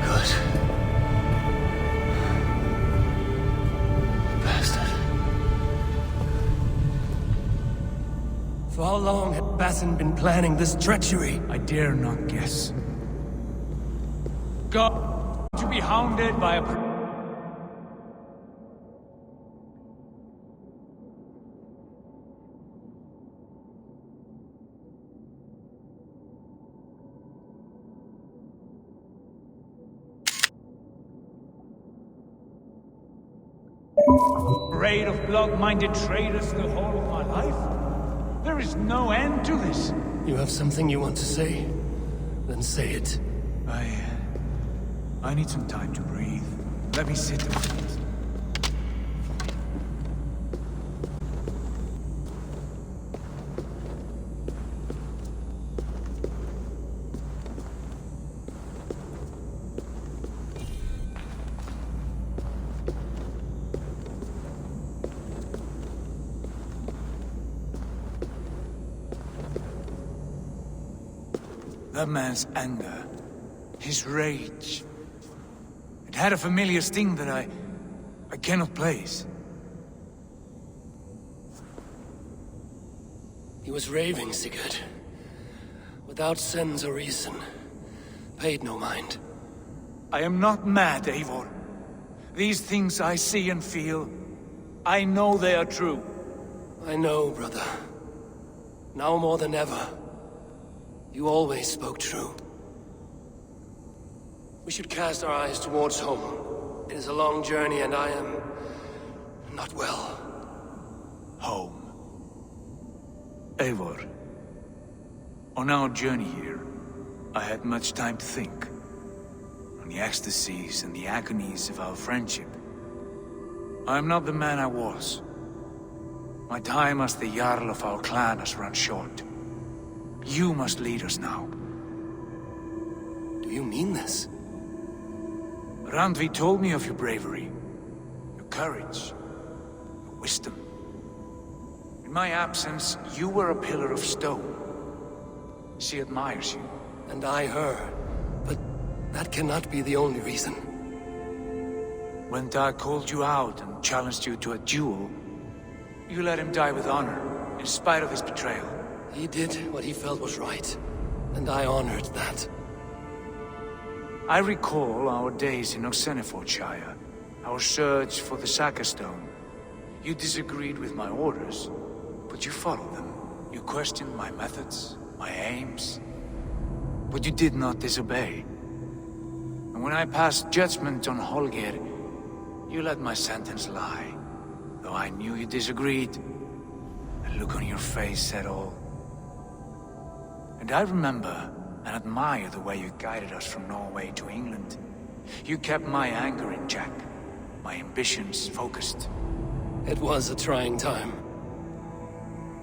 Good. Bastard. For how long had Basin been planning this treachery? I dare not guess. God, to be hounded by a... Parade of blood-minded traitors the whole of my life? There is no end to this. You have something you want to say? Then say it. I need some time to breathe. Let me sit a minute. That man's anger, his rage, it had a familiar sting that I cannot place. He was raving, Sigurd. Without sense or reason. Paid no mind. I am not mad, Eivor. These things I see and feel, I know they are true. I know, brother. Now more than ever. You always spoke true. We should cast our eyes towards home. It is a long journey and I am... not well. Home. Eivor. On our journey here, I had much time to think. on the ecstasies and the agonies of our friendship. I am not the man I was. My time as the Jarl of our clan has run short. You must lead us now. Do you mean this? Randvi told me of your bravery, your courage, your wisdom. In my absence, you were a pillar of stone. She admires you. And I her. But that cannot be the only reason. When Dag called you out and challenged you to a duel, you let him die with honor, in spite of his betrayal. He did what he felt was right, and I honored that. I recall our days in Osenefordshire, our search for the Saka Stone. You disagreed with my orders, but you followed them. You questioned my methods, my aims, but you did not disobey. And when I passed judgment on Holger, you let my sentence lie, though I knew you disagreed. The look on your face said all. And I remember and admire the way you guided us from Norway to England. You kept my anger in check, my ambitions focused. It was a trying time.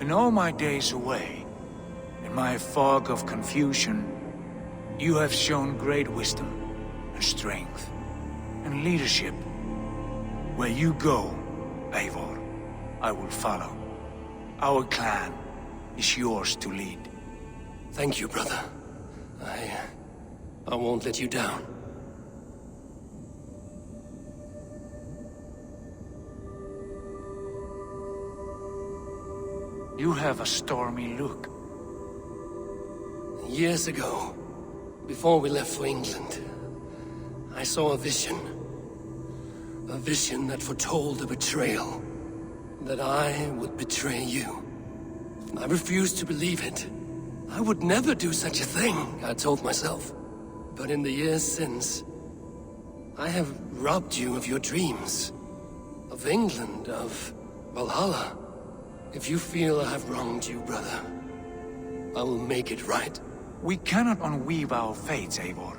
In all my days away, in my fog of confusion, you have shown great wisdom and strength and leadership. Where you go, Eivor, I will follow. Our clan is yours to lead. Thank you, brother. I won't let you down. You have a stormy look. Years ago, before we left for England, I saw a vision. A vision that foretold a betrayal. That I would betray you. I refused to believe it. I would never do such a thing, I told myself. But in the years since, I have robbed you of your dreams. Of England, of Valhalla. If you feel I have wronged you, brother, I will make it right. We cannot unweave our fates, Eivor.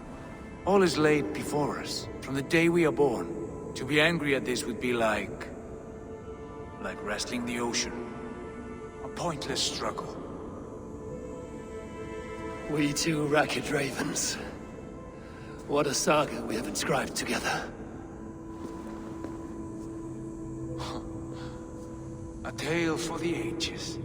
All is laid before us, from the day we are born. To be angry at this would be like wrestling the ocean. A pointless struggle. We two ragged ravens. What a saga we have inscribed together. A tale for the ages.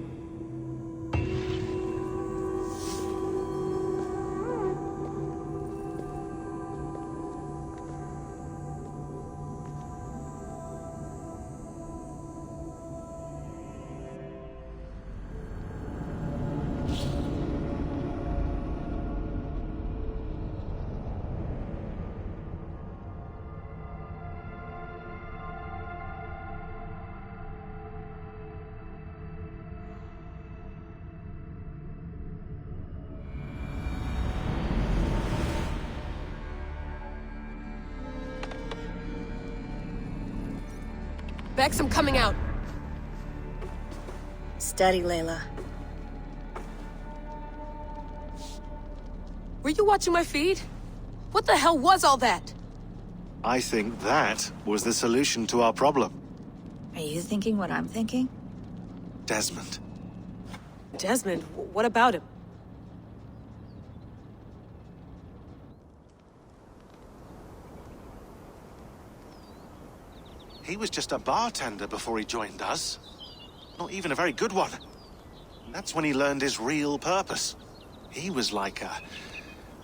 Bex, I'm coming out. Steady, Layla. Were you watching my feed? What the hell was all that? I think that was the solution to our problem. Are you thinking what I'm thinking? Desmond. Desmond? What about him? He was just a bartender before he joined us. Not even a very good one. And that's when he learned his real purpose. He was like a...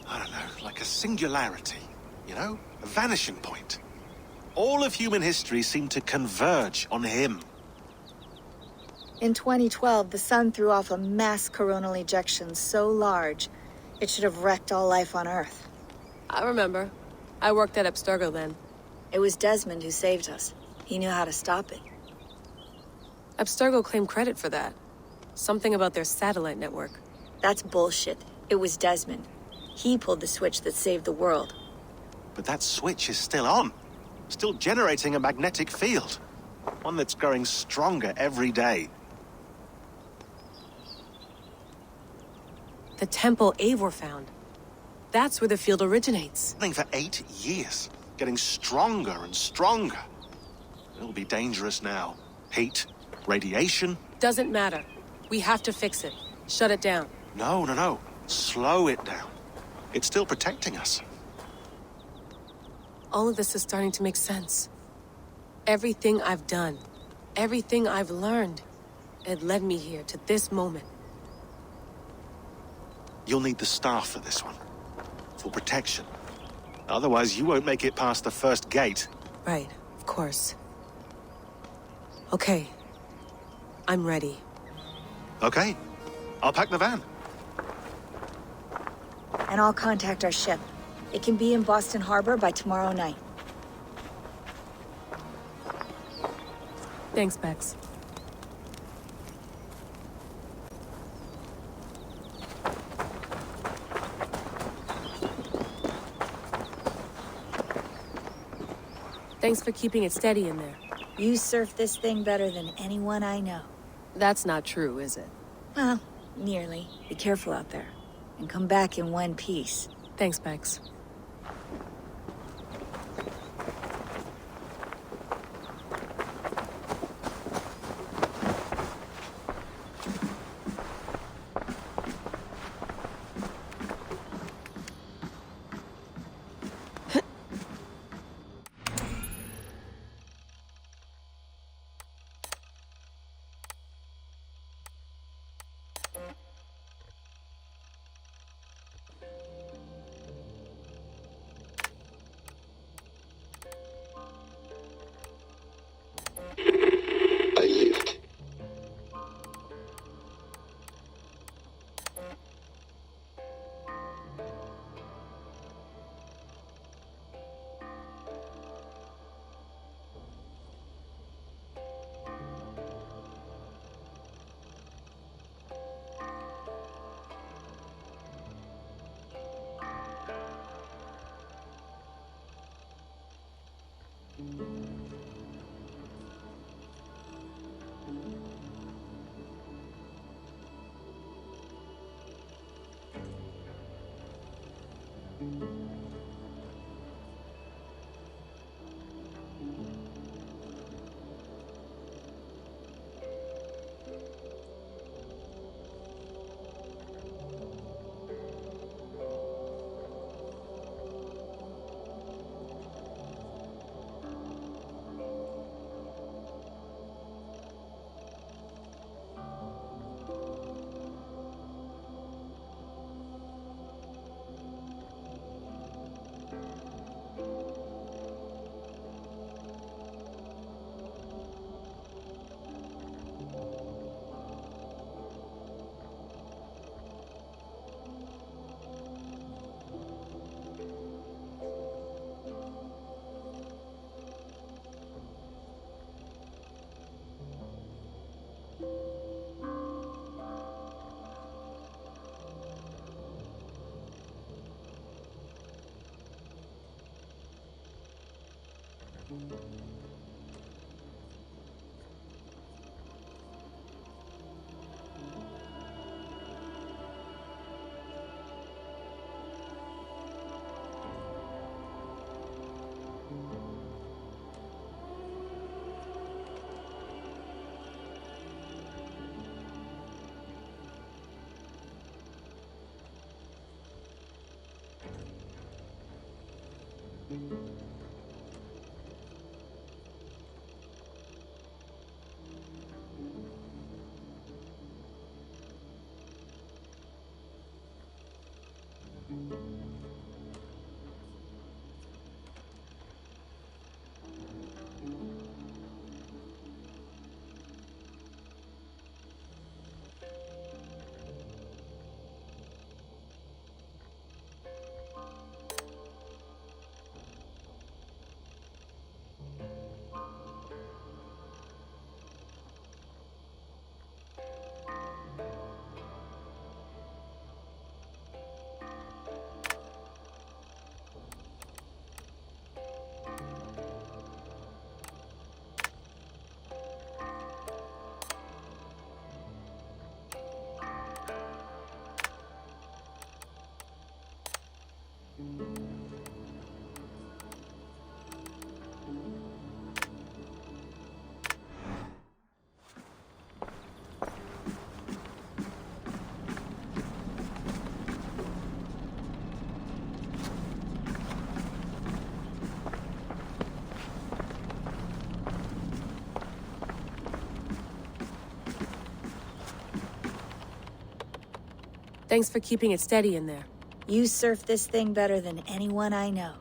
I don't know, like a singularity, you know? A vanishing point. All of human history seemed to converge on him. In 2012, the sun threw off a mass coronal ejection so large, it should have wrecked all life on Earth. I remember. I worked at Abstergo then. It was Desmond who saved us. He knew how to stop it. Abstergo claimed credit for that. Something about their satellite network. That's bullshit. It was Desmond. He pulled the switch that saved the world. But that switch is still on. Still generating a magnetic field. One that's growing stronger every day. The temple Eivor found. That's where the field originates. Running for 8 years, getting stronger and stronger. It'll be dangerous now. Heat, radiation. Doesn't matter. We have to fix it. Shut it down. No. Slow it down. It's still protecting us. All of this is starting to make sense. Everything I've done, everything I've learned, it led me here to this moment. You'll need the staff for this one. For protection. Otherwise, you won't make it past the first gate. Right, of course. Okay. I'm ready. Okay. I'll pack the van. And I'll contact our ship. It can be in Boston Harbor by tomorrow night. Thanks, Bex. Thanks for keeping it steady in there. You surf this thing better than anyone I know. That's not true, is it? Well, nearly. Be careful out there. And come back in one piece. Thanks, Bex. Thanks for keeping it steady in there. You surf this thing better than anyone I know.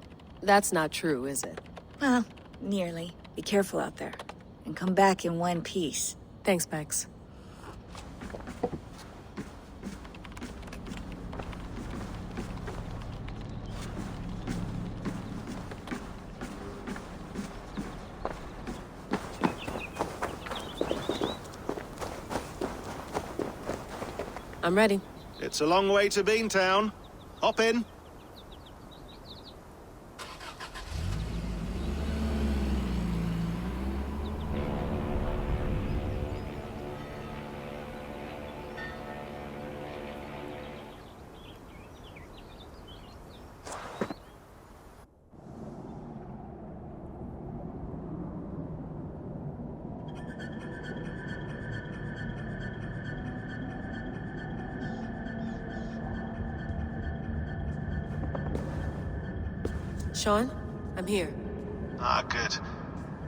That's not true, is it? Well, nearly. Be careful out there. And come back in one piece. Thanks, Bex. I'm ready. It's a long way to Beantown. Hop in. Sean, I'm here. Ah, good.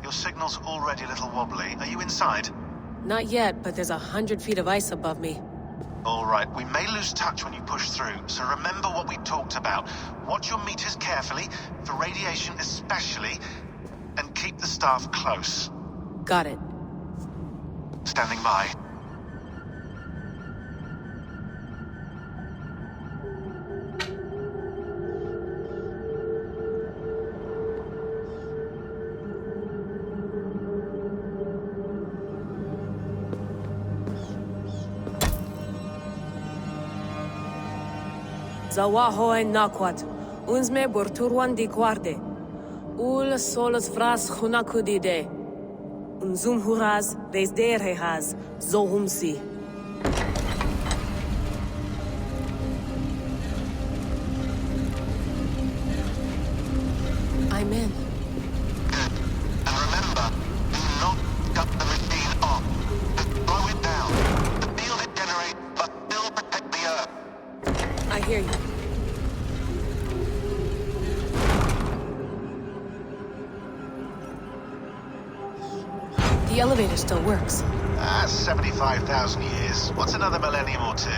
Your signal's already a little wobbly. Are you inside? Not yet, but there's 100 feet of ice above me. All right, we may lose touch when you push through, so remember what we talked about. Watch your meters carefully, for radiation especially, and keep the staff close. Got it. Standing by. Zawaho en nakwat. Unsme borturwan di guarde. Ul solos vras hunakudide. Unzum huraz, vesderehaz, zohumsi. I'm in. Good. And remember, do not cut the machine off. Just slow it down. The field it generates must still protect the Earth. I hear you. The elevator still works. 75,000 years. What's another millennium or two?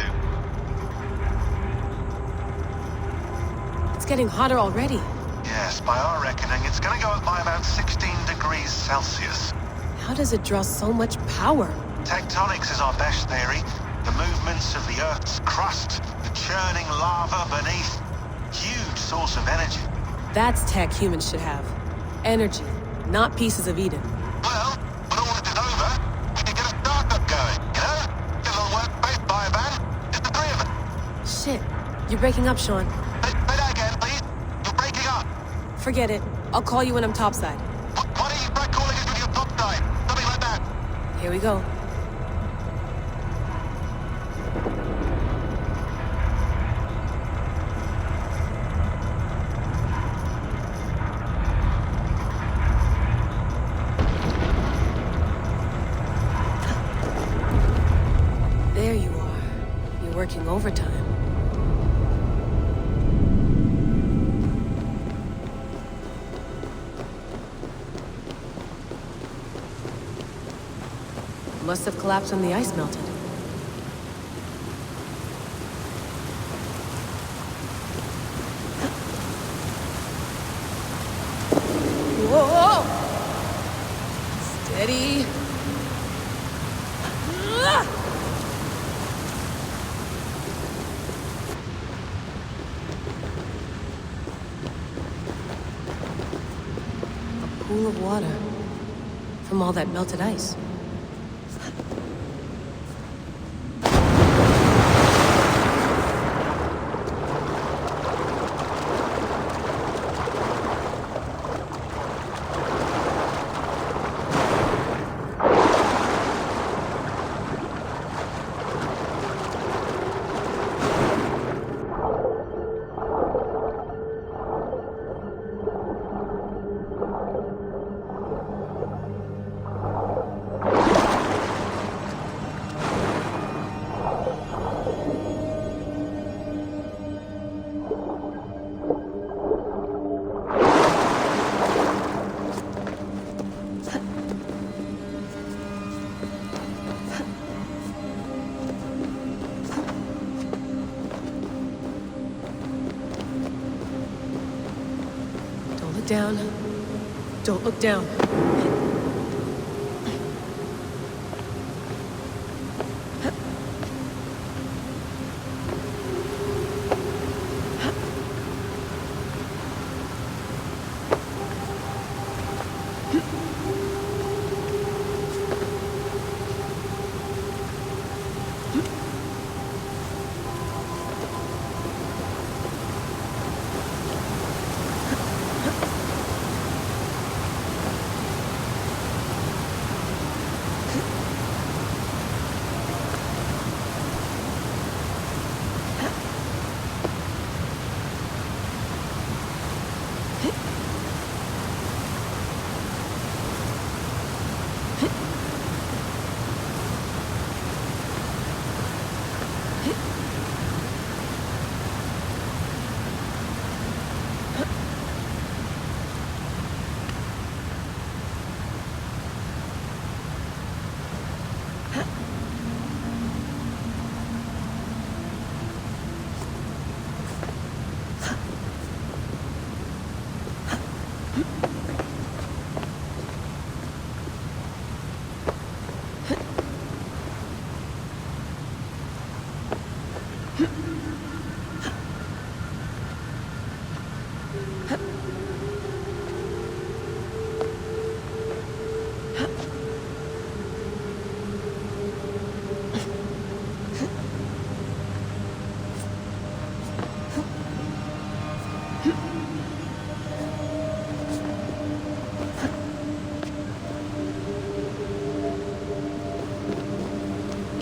It's getting hotter already. Yes, by our reckoning, it's gonna go up by about 16 degrees Celsius. How does it draw so much power? Tectonics is our best theory. The movements of the Earth's crust, the churning lava beneath. Huge source of energy. That's tech humans should have. Energy, not pieces of Eden. Well, when all this is over, we can get a startup going, you know? Get a little workspace, buy a van, just the three of us. Shit, you're breaking up, Sean. Say that again, please. You're breaking up. Forget it. I'll call you when I'm topside. Why don't you try calling us when you're topside? Something like that. Here we go. There you are. You're working overtime. Must have collapsed when the ice melted. Whoa! Steady. A pool of water from all that melted ice. down. Don't look down.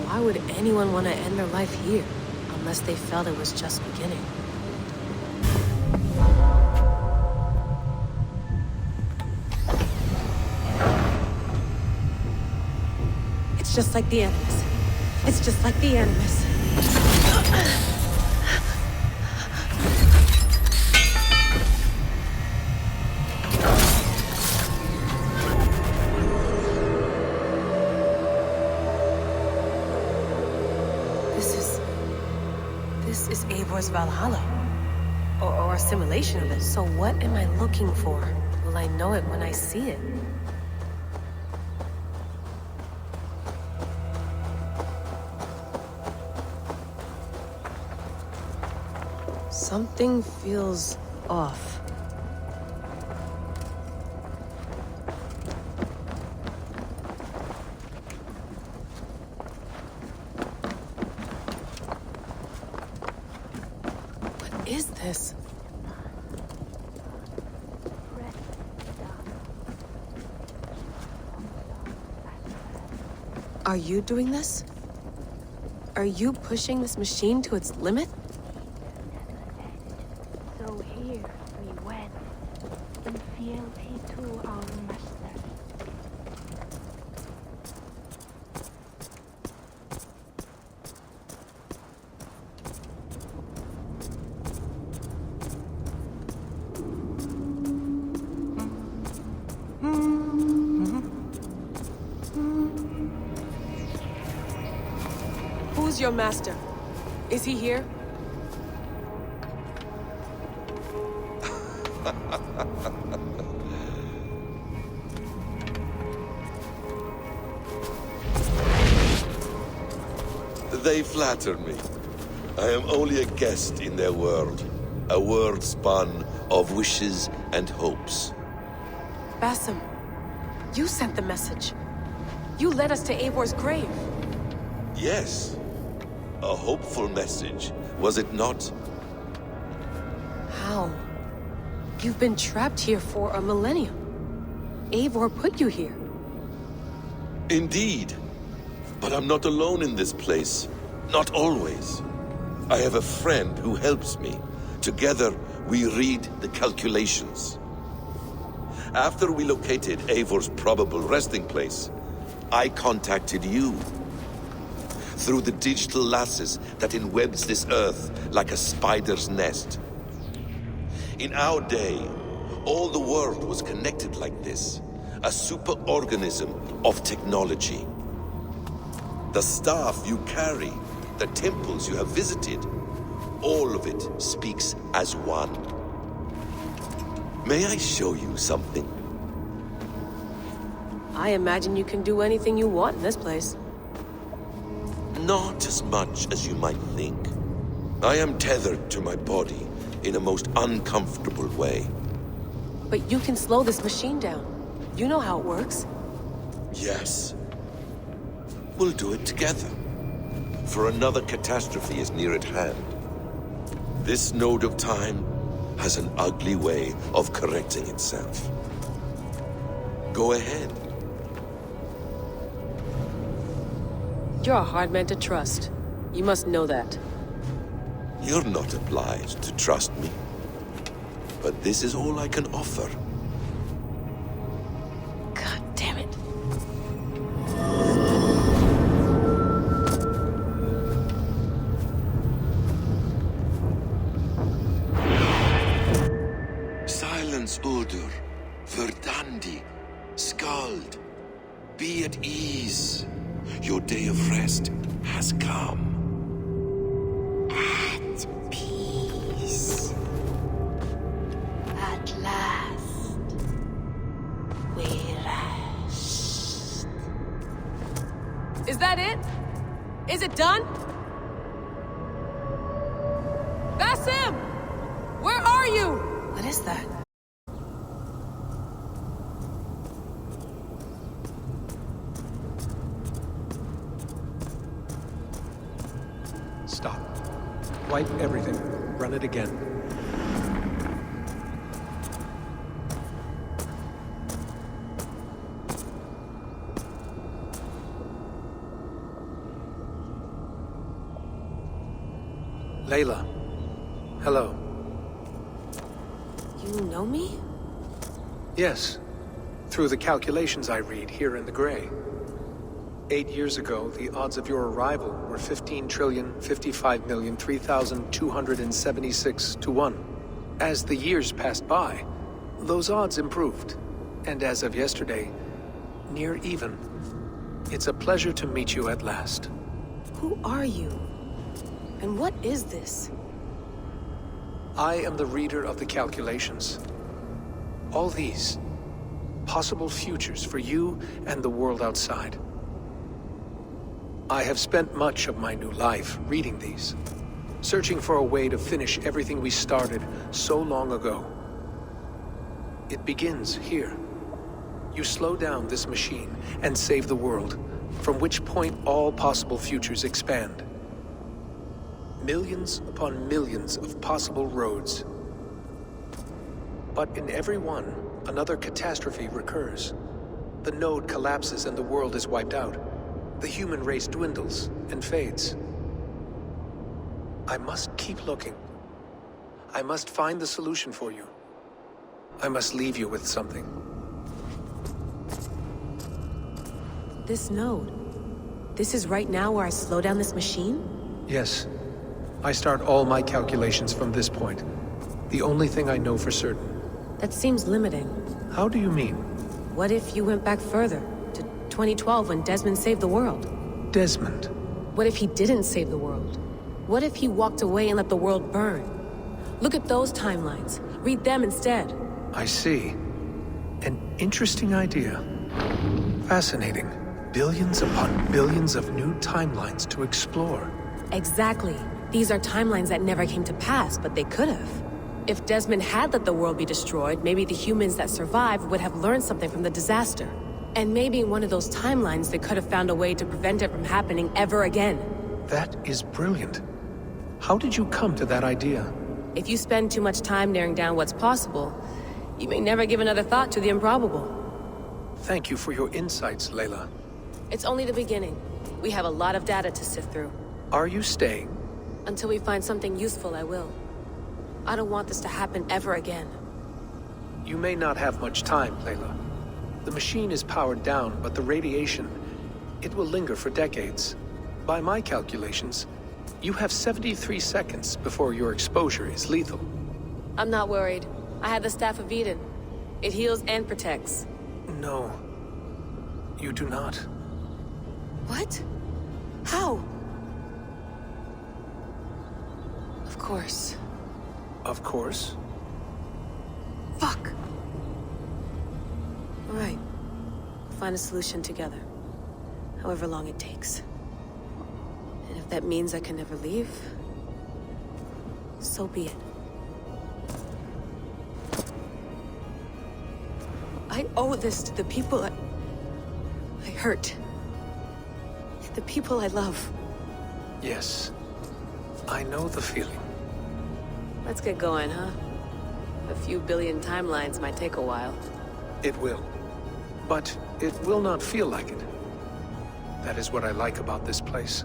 Why would anyone want to end their life here? Unless they felt it was just beginning. It's just like the Animus. It's just like the Animus. This is Eivor's Valhalla. Or a simulation of it. So what am I looking for? Will I know it when I see it? Something feels off. What is this? Are you doing this? Are you pushing this machine to its limit? So here we wed, in fealty to our master. Who's your master? Is he here? They flatter me. I am only a guest in their world. A world spun of wishes and hopes. Basim, you sent the message. You led us to Eivor's grave. Yes. A hopeful message, was it not? How? You've been trapped here for a millennium. Eivor put you here. Indeed. But I'm not alone in this place. Not always. I have a friend who helps me. Together, we read the calculations. After we located Eivor's probable resting place, I contacted you. Through the digital lasses that enwebs this earth like a spider's nest. In our day, all the world was connected like this. A superorganism of technology. The staff you carry, the temples you have visited, all of it speaks as one. May I show you something? I imagine you can do anything you want in this place. Not as much as you might think. I am tethered to my body in a most uncomfortable way. But you can slow this machine down. You know how it works. Yes. We'll do it together. For another catastrophe is near at hand. This node of time has an ugly way of correcting itself. Go ahead. You're a hard man to trust. You must know that. You're not obliged to trust me. But this is all I can offer. God damn it. Silence, Udur. Verdandi. Skald. Be at ease. Your day of rest has come. At peace. At last. We rest. Is that it? Is it done? Basim! Where are you? What is that? Stop. Wipe everything. Run it again. Layla. Hello. You know me? Yes. Through the calculations I read here in the gray. 8 years ago, the odds of your arrival were 15,055,003,276 to 1. As the years passed by, those odds improved. And as of yesterday, near even. It's a pleasure to meet you at last. Who are you? And what is this? I am the reader of the calculations. All these, possible futures for you and the world outside. I have spent much of my new life reading these, searching for a way to finish everything we started so long ago. It begins here. You slow down this machine and save the world, from which point all possible futures expand. Millions upon millions of possible roads. But in every one, another catastrophe recurs. The node collapses and the world is wiped out. The human race dwindles and fades. I must keep looking. I must find the solution for you. I must leave you with something. This node. This is right now where I slow down this machine? Yes. I start all my calculations from this point. The only thing I know for certain. That seems limiting. How do you mean? What if you went back further? 2012 when Desmond saved the world. Desmond? What if he didn't save the world? What if he walked away and let the world burn? Look at those timelines. Read them instead. I see. An interesting idea. Fascinating. Billions upon billions of new timelines to explore. Exactly. These are timelines that never came to pass, but they could have. If Desmond had let the world be destroyed, maybe the humans that survived would have learned something from the disaster. And maybe in one of those timelines, they could have found a way to prevent it from happening ever again. That is brilliant. How did you come to that idea? If you spend too much time narrowing down what's possible, you may never give another thought to the improbable. Thank you for your insights, Layla. It's only the beginning. We have a lot of data to sift through. Are you staying? Until we find something useful, I will. I don't want this to happen ever again. You may not have much time, Layla. The machine is powered down, but the radiation, it will linger for decades. By my calculations, you have 73 seconds before your exposure is lethal. I'm not worried. I have the Staff of Eden. It heals and protects. No, you do not. What? How? Of course. Of course. Fuck. right. We'll find a solution together. However long it takes. And if that means I can never leave, so be it. I owe this to the people I hurt. The people I love. Yes. I know the feeling. Let's get going, huh? A few billion timelines might take a while. It will. But it will not feel like it. That is what I like about this place.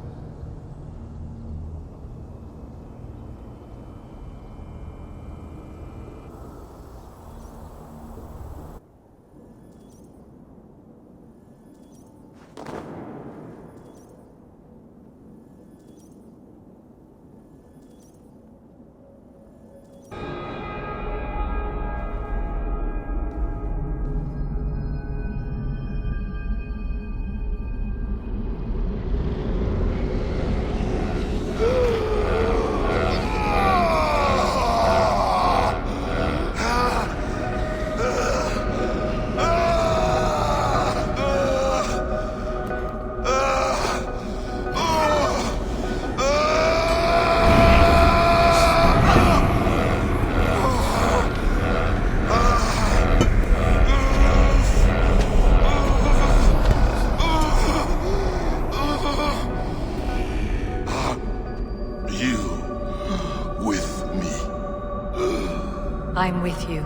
I'm with you.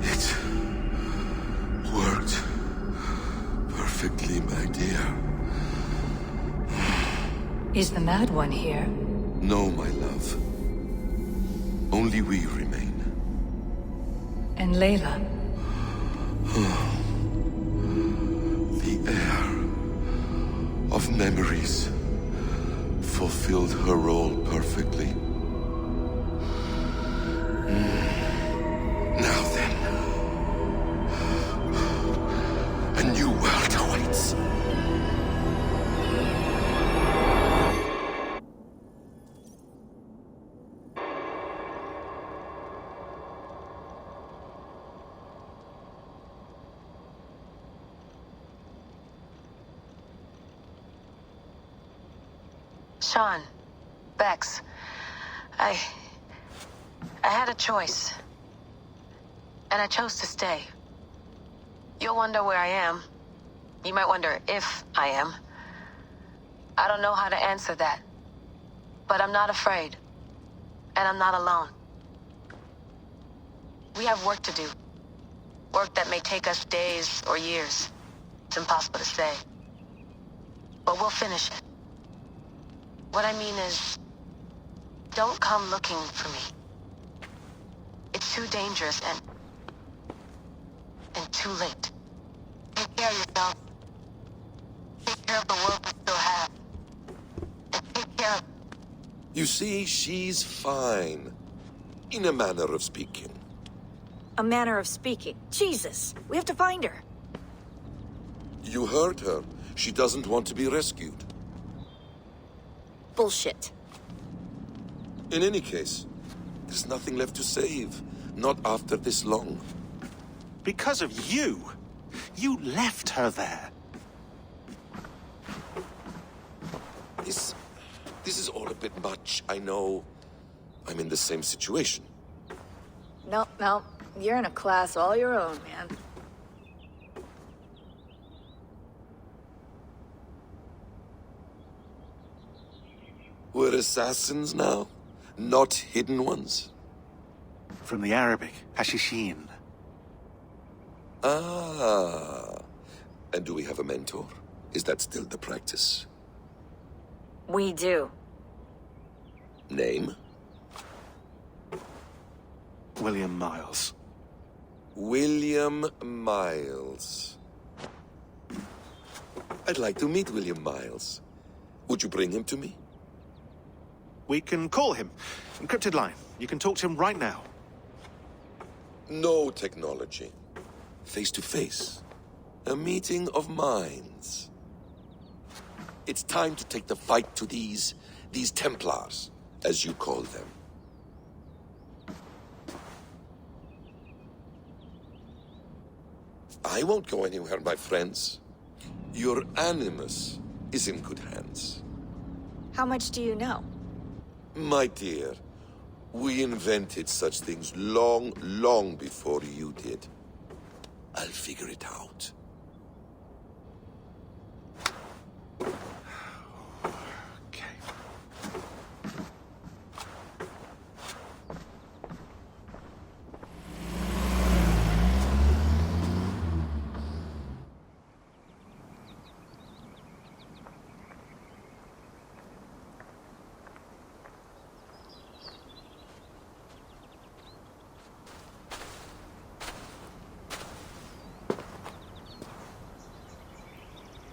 It worked perfectly, my dear. Is the Mad One here? No, my love. Only we remain. And Layla? The air of memories fulfilled her role perfectly. Now then, a new world awaits. Sean, Bex, I had a choice. And I chose to stay. You'll wonder where I am. You might wonder if I am. I don't know how to answer that. But I'm not afraid. And I'm not alone. We have work to do. Work that may take us days or years. It's impossible to say. But we'll finish it. What I mean is, don't come looking for me. It's too dangerous and too late. Take care of yourself. Take care of the world we still have. And take care of... You see, she's fine. In a manner of speaking. A manner of speaking. Jesus, we have to find her. You heard her. She doesn't want to be rescued. Bullshit. In any case, there's nothing left to save. Not after this long. Because of you. You left her there. This is all a bit much, I know. I'm in the same situation. No. You're in a class all your own, man. We're assassins now? Not hidden ones? From the Arabic, Hashishin. Ah. And do we have a mentor? Is that still the practice? We do. Name? William Miles. William Miles. I'd like to meet William Miles. Would you bring him to me? We can call him. Encrypted line. You can talk to him right now. No technology. Face to face. A meeting of minds. It's time to take the fight to these Templars, as you call them. I won't go anywhere, my friends. Your animus is in good hands. How much do you know? My dear, we invented such things long, long before you did. I'll figure it out.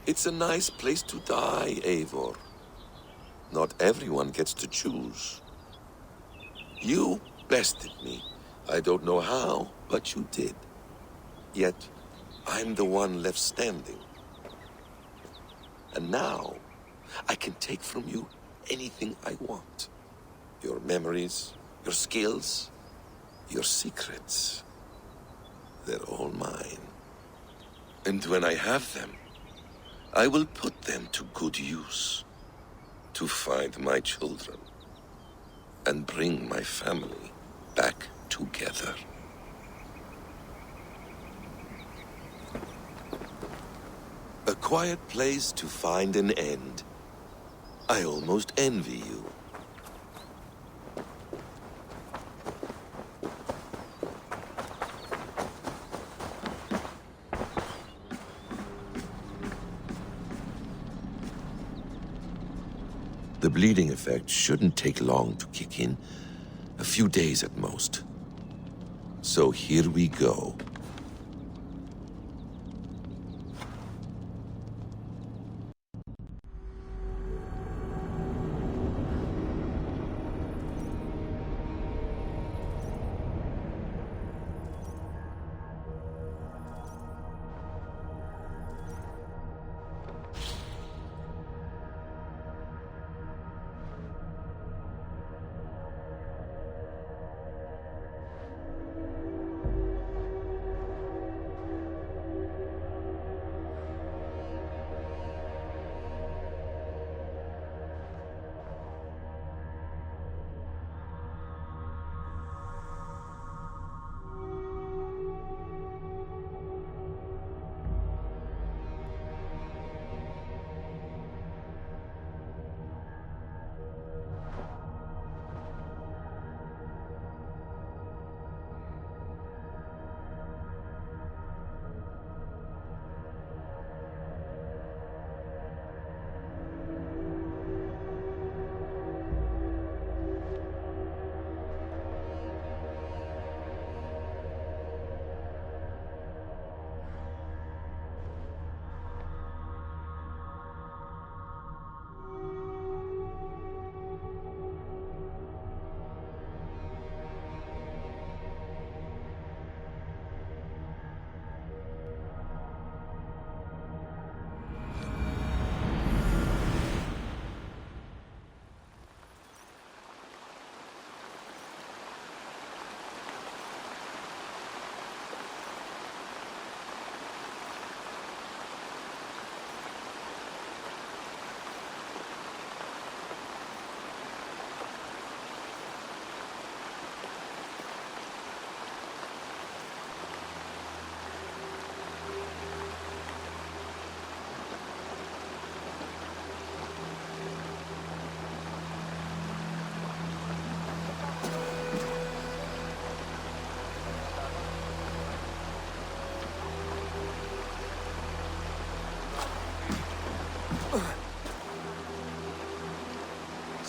It's a nice place to die, Eivor. Not everyone gets to choose. You bested me. I don't know how, but you did. Yet, I'm the one left standing. And now, I can take from you anything I want. Your memories, your skills, your secrets. They're all mine. And when I have them, I will put them to good use. To find my children. And bring my family back together. A quiet place to find an end. I almost envy you. The bleeding effect shouldn't take long to kick in. A few days at most. So here we go.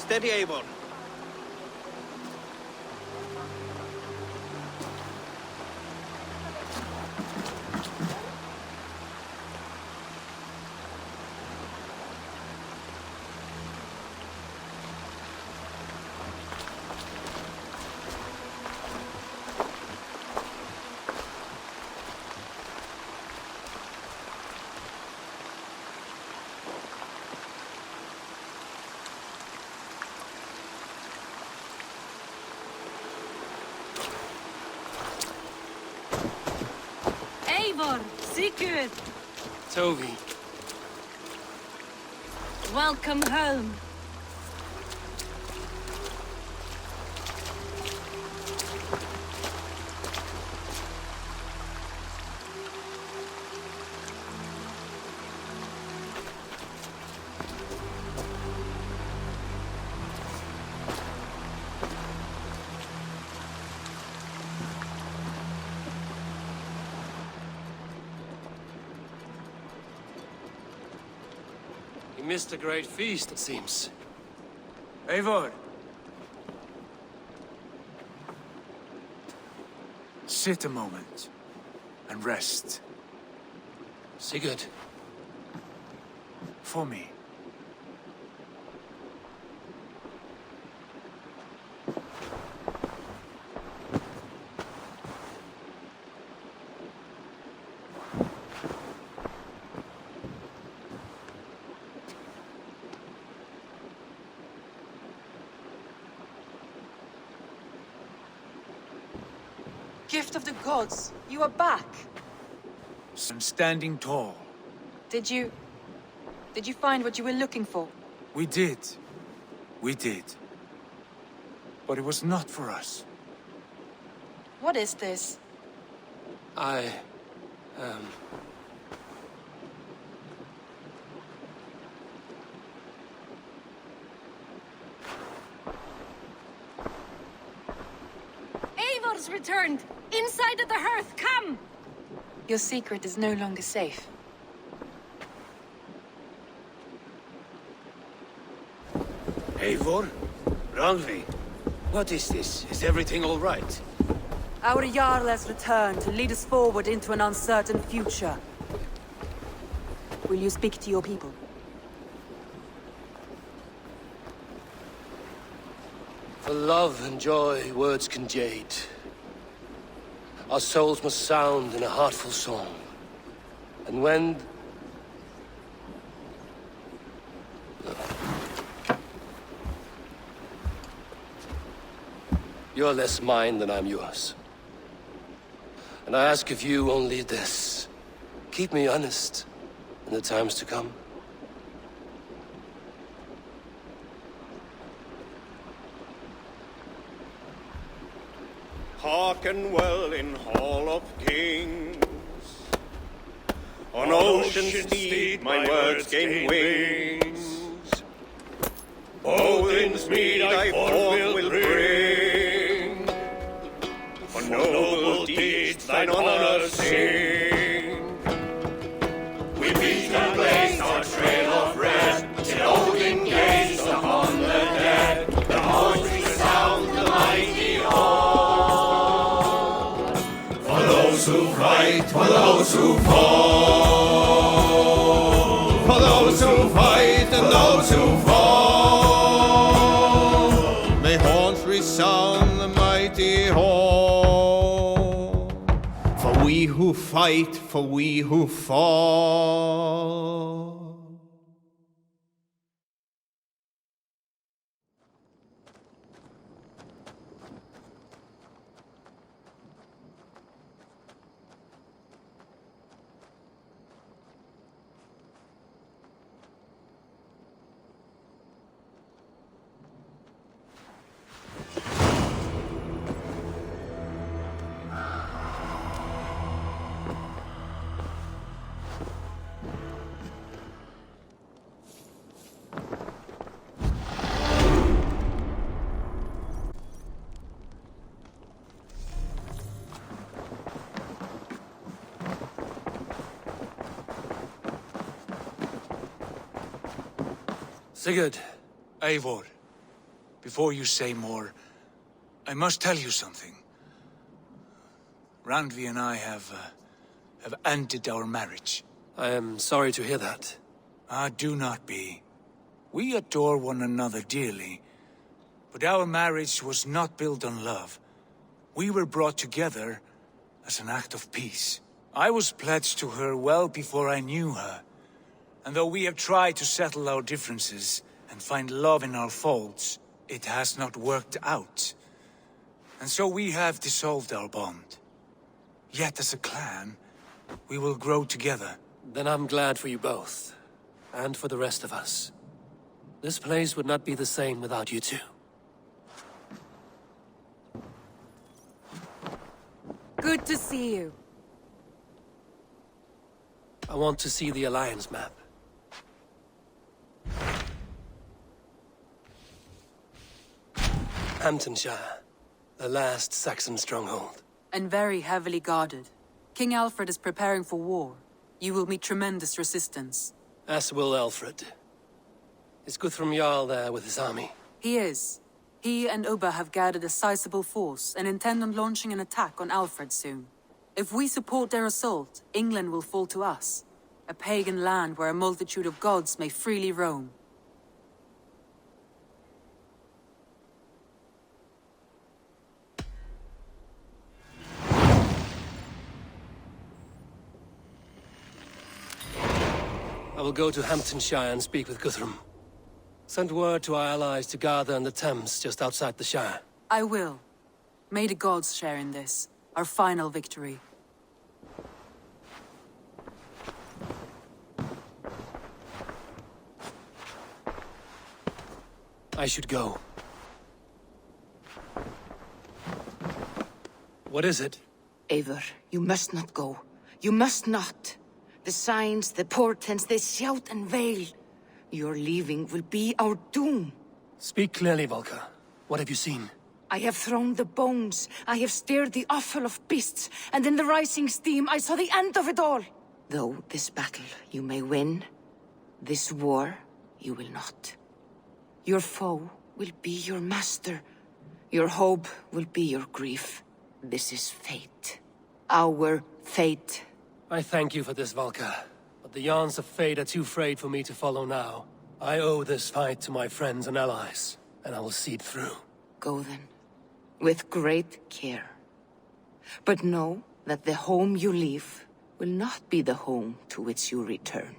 Steady, Eivor. Sigurd! Toby. Welcome home. You missed a great feast, it seems. Eivor! Sit a moment and rest. Sigurd. For me. Gift of the gods, you are back. I'm standing tall. Did you find what you were looking for? We did. We did. But it was not for us. What is this? Eivor's returned! Inside of the hearth, come! Your secret is no longer safe. Eivor? Randvi? What is this? Is everything all right? Our Jarl has returned to lead us forward into an uncertain future. Will you speak to your people? For love and joy, words can jade. Our souls must sound in a heartful song. And when... You're less mine than I'm yours. And I ask of you only this. Keep me honest in the times to come. Hearken well in Hall of Kings. On ocean's steed my words gain wings. Odin's mead I forth will bring. For noble deeds thine honor sing. We beat and blaze our trail of red, till Odin gazed upon the dead. The voice resound the mighty hall. For those who fight, for those who fall. For those who fight and those who fall. May horns resound the mighty hall. For we who fight, for we who fall. Sigurd. Eivor, before you say more, I must tell you something. Randvi and I have ended our marriage. I am sorry to hear that. Ah, do not be. We adore one another dearly, but our marriage was not built on love. We were brought together as an act of peace. I was pledged to her well before I knew her. And though we have tried to settle our differences and find love in our faults, it has not worked out. And so we have dissolved our bond. Yet as a clan, We will grow together. Then I'm glad for you both. And for the rest of us. This place would not be the same without you two. Good to see you. I want to see the Alliance map. Hamptonshire, the last Saxon stronghold. And very heavily guarded. King Alfred is preparing for war. You will meet tremendous resistance. As will Alfred. Is Guthrum Jarl there with his army? He is. He and Ubba have gathered a sizable force and intend on launching an attack on Alfred soon. If we support their assault, England will fall to us. A pagan land where a multitude of gods may freely roam. I will go to Hamptonshire and speak with Guthrum. Send word to our allies to gather in the Thames just outside the Shire. I will. May the gods share in this, our final victory. I should go. What is it? Eivor, you must not go. You must not. The signs, the portents, they shout and wail. Your leaving will be our doom. Speak clearly, Volker. What have you seen? I have thrown the bones. I have stirred the offal of beasts. And in the rising steam, I saw the end of it all. Though this battle you may win, this war you will not. Your foe will be your master. Your hope will be your grief. This is fate. Our fate. I thank you for this, Volker. But the yarns of fate are too frayed for me to follow now. I owe this fight to my friends and allies, and I will see it through. Go then, with great care. But know that the home you leave will not be the home to which you return.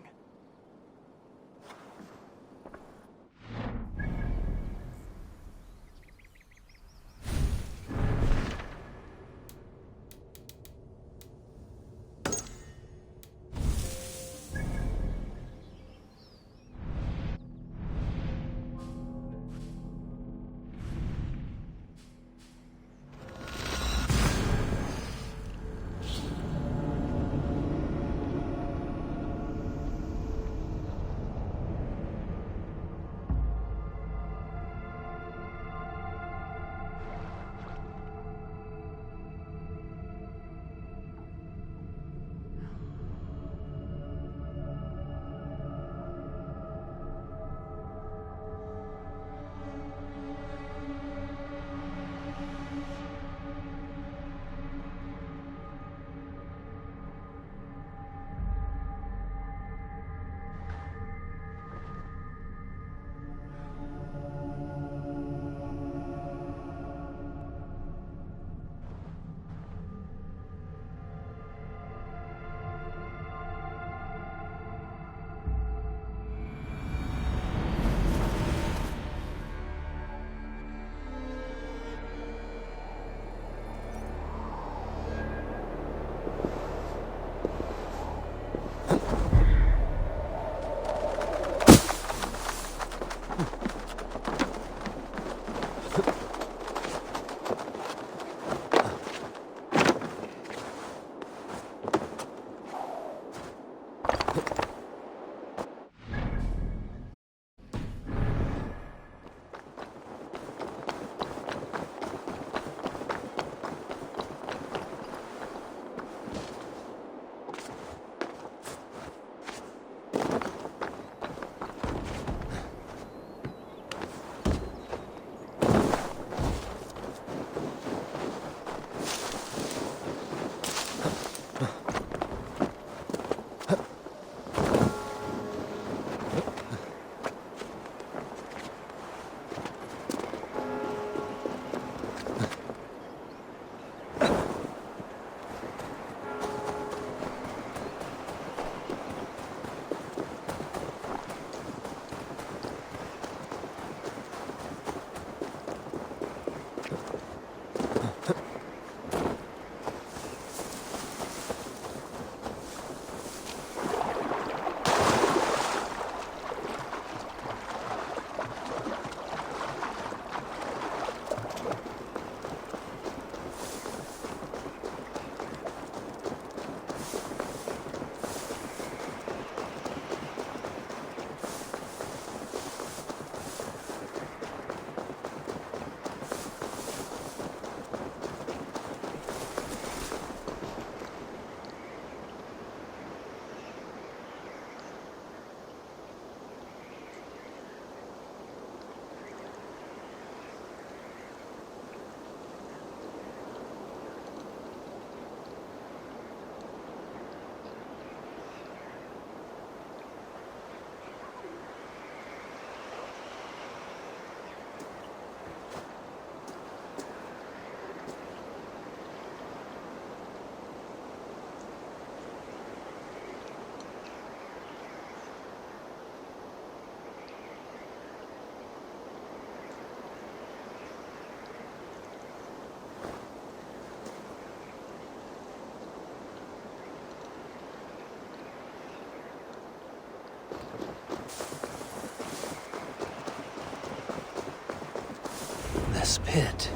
This pit.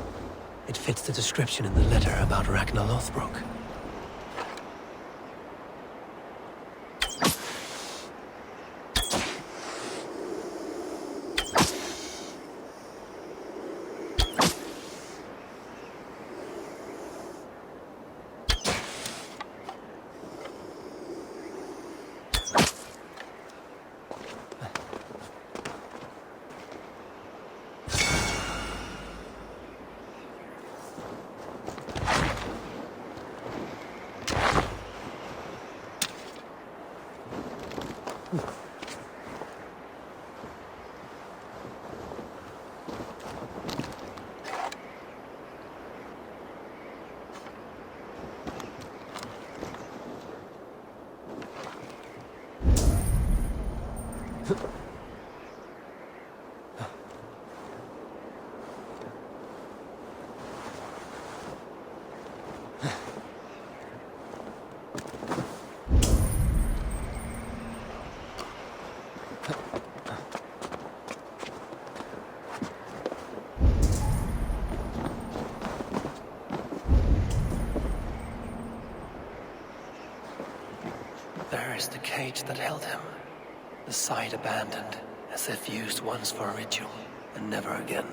It fits the description in the letter about Ragnar Lothbrok. There is the cage that held him. The site abandoned, as if used once for a ritual, and never again.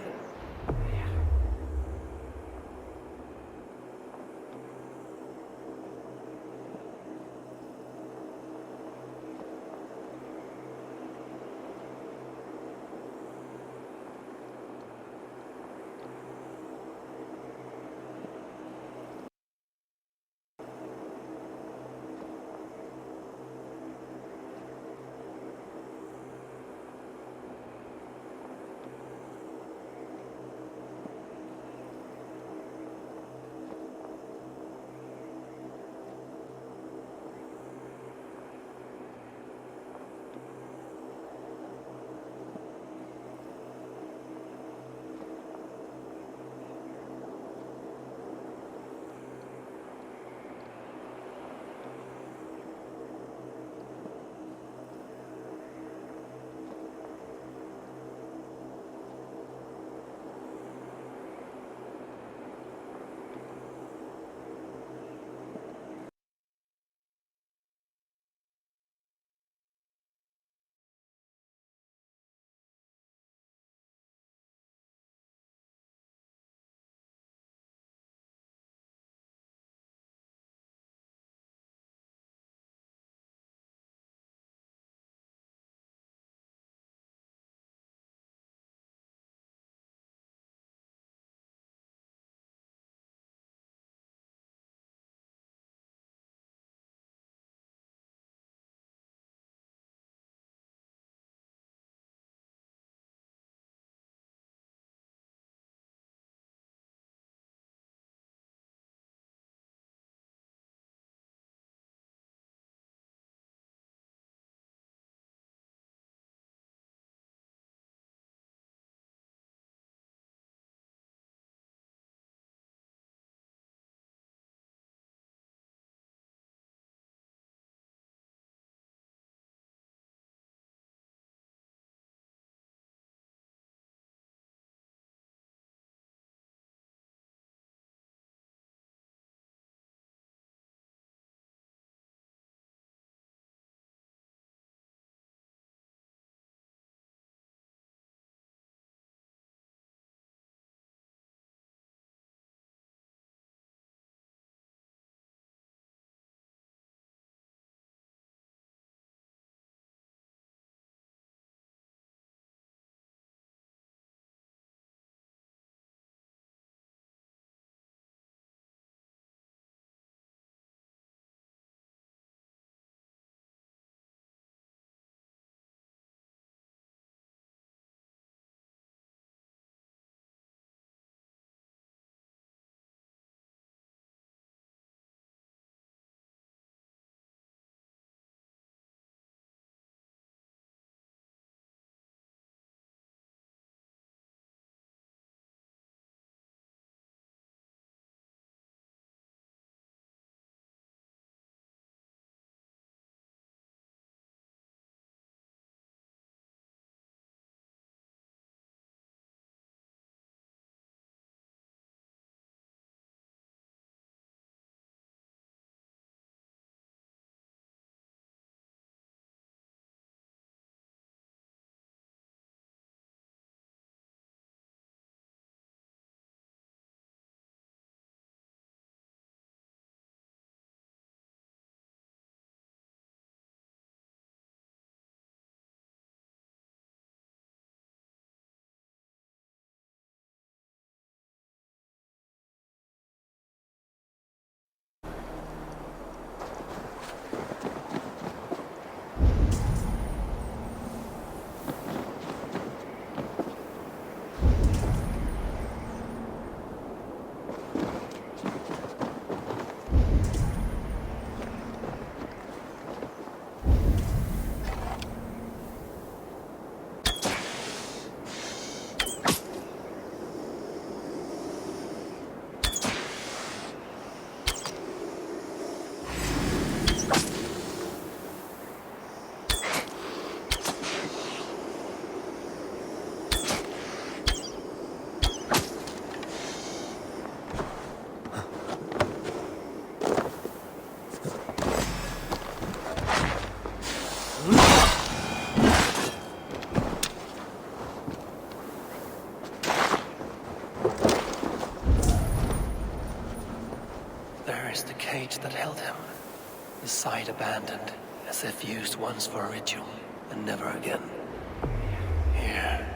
There is the cage that held him. The site abandoned, as if used once for a ritual, and never again. Here.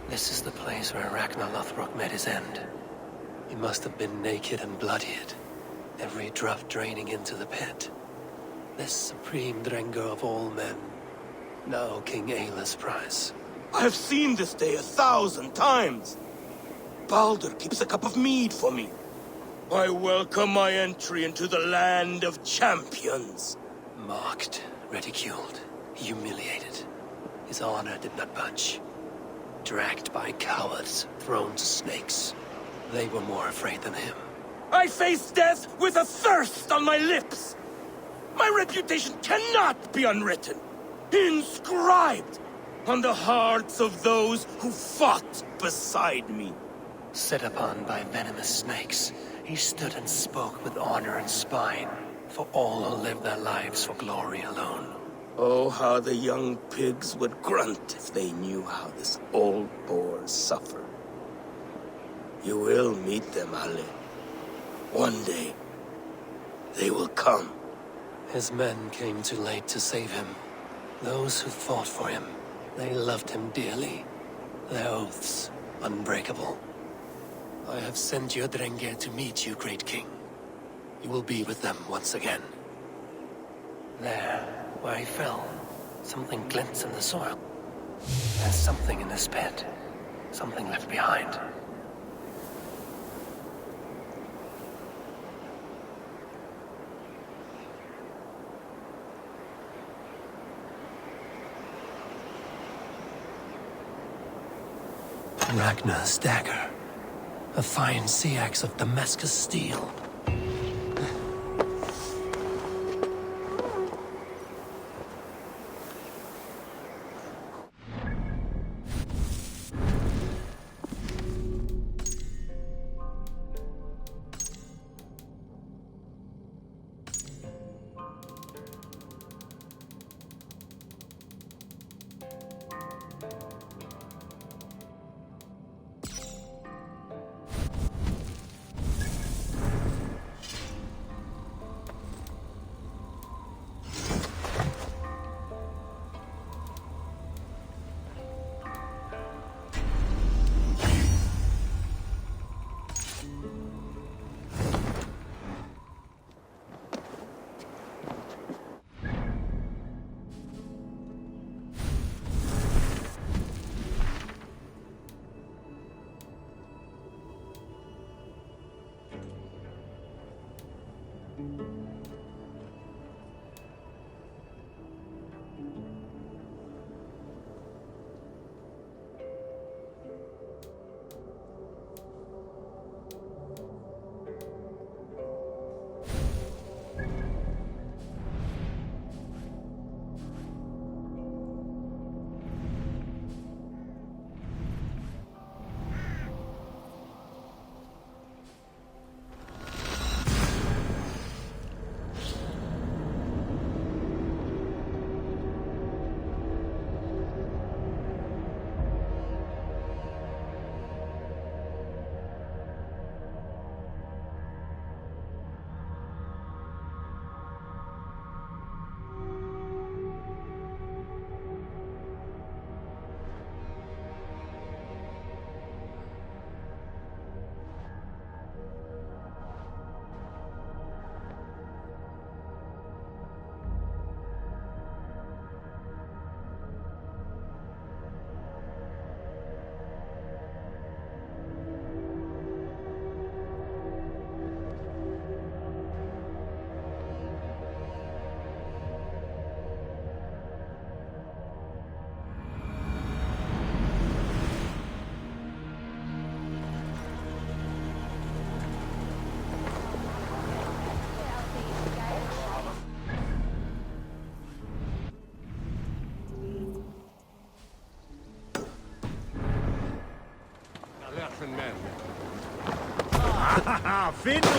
This is the place where Ragnar Lothbrok met his end. He must have been naked and bloodied, every drop draining into the pit. This supreme Drengur of all men, now King Ayla's prize. I have seen this day 1,000 times. Baldur keeps a cup of mead for me. I welcome my entry into the land of champions. Mocked, ridiculed, humiliated. His honor did not budge. Dragged by cowards, thrown to snakes. They were more afraid than him. I face death with a thirst on my lips. My reputation cannot be unwritten. Inscribed on the hearts of those who fought beside me. Set upon by venomous snakes, he stood and spoke with honor and spine, for all who live their lives for glory alone. Oh, how the young pigs would grunt if they knew how this old boar suffered. You will meet them, Ale. One day, they will come. His men came too late to save him. Those who fought for him, they loved him dearly. Their oaths, unbreakable. I have sent your Drengir to meet you, great king. You will be with them once again. There, where he fell, something glints in the soil. There's something in this pit. Something left behind. Ragnar's dagger. A fine sea axe of Damascus steel. Finn och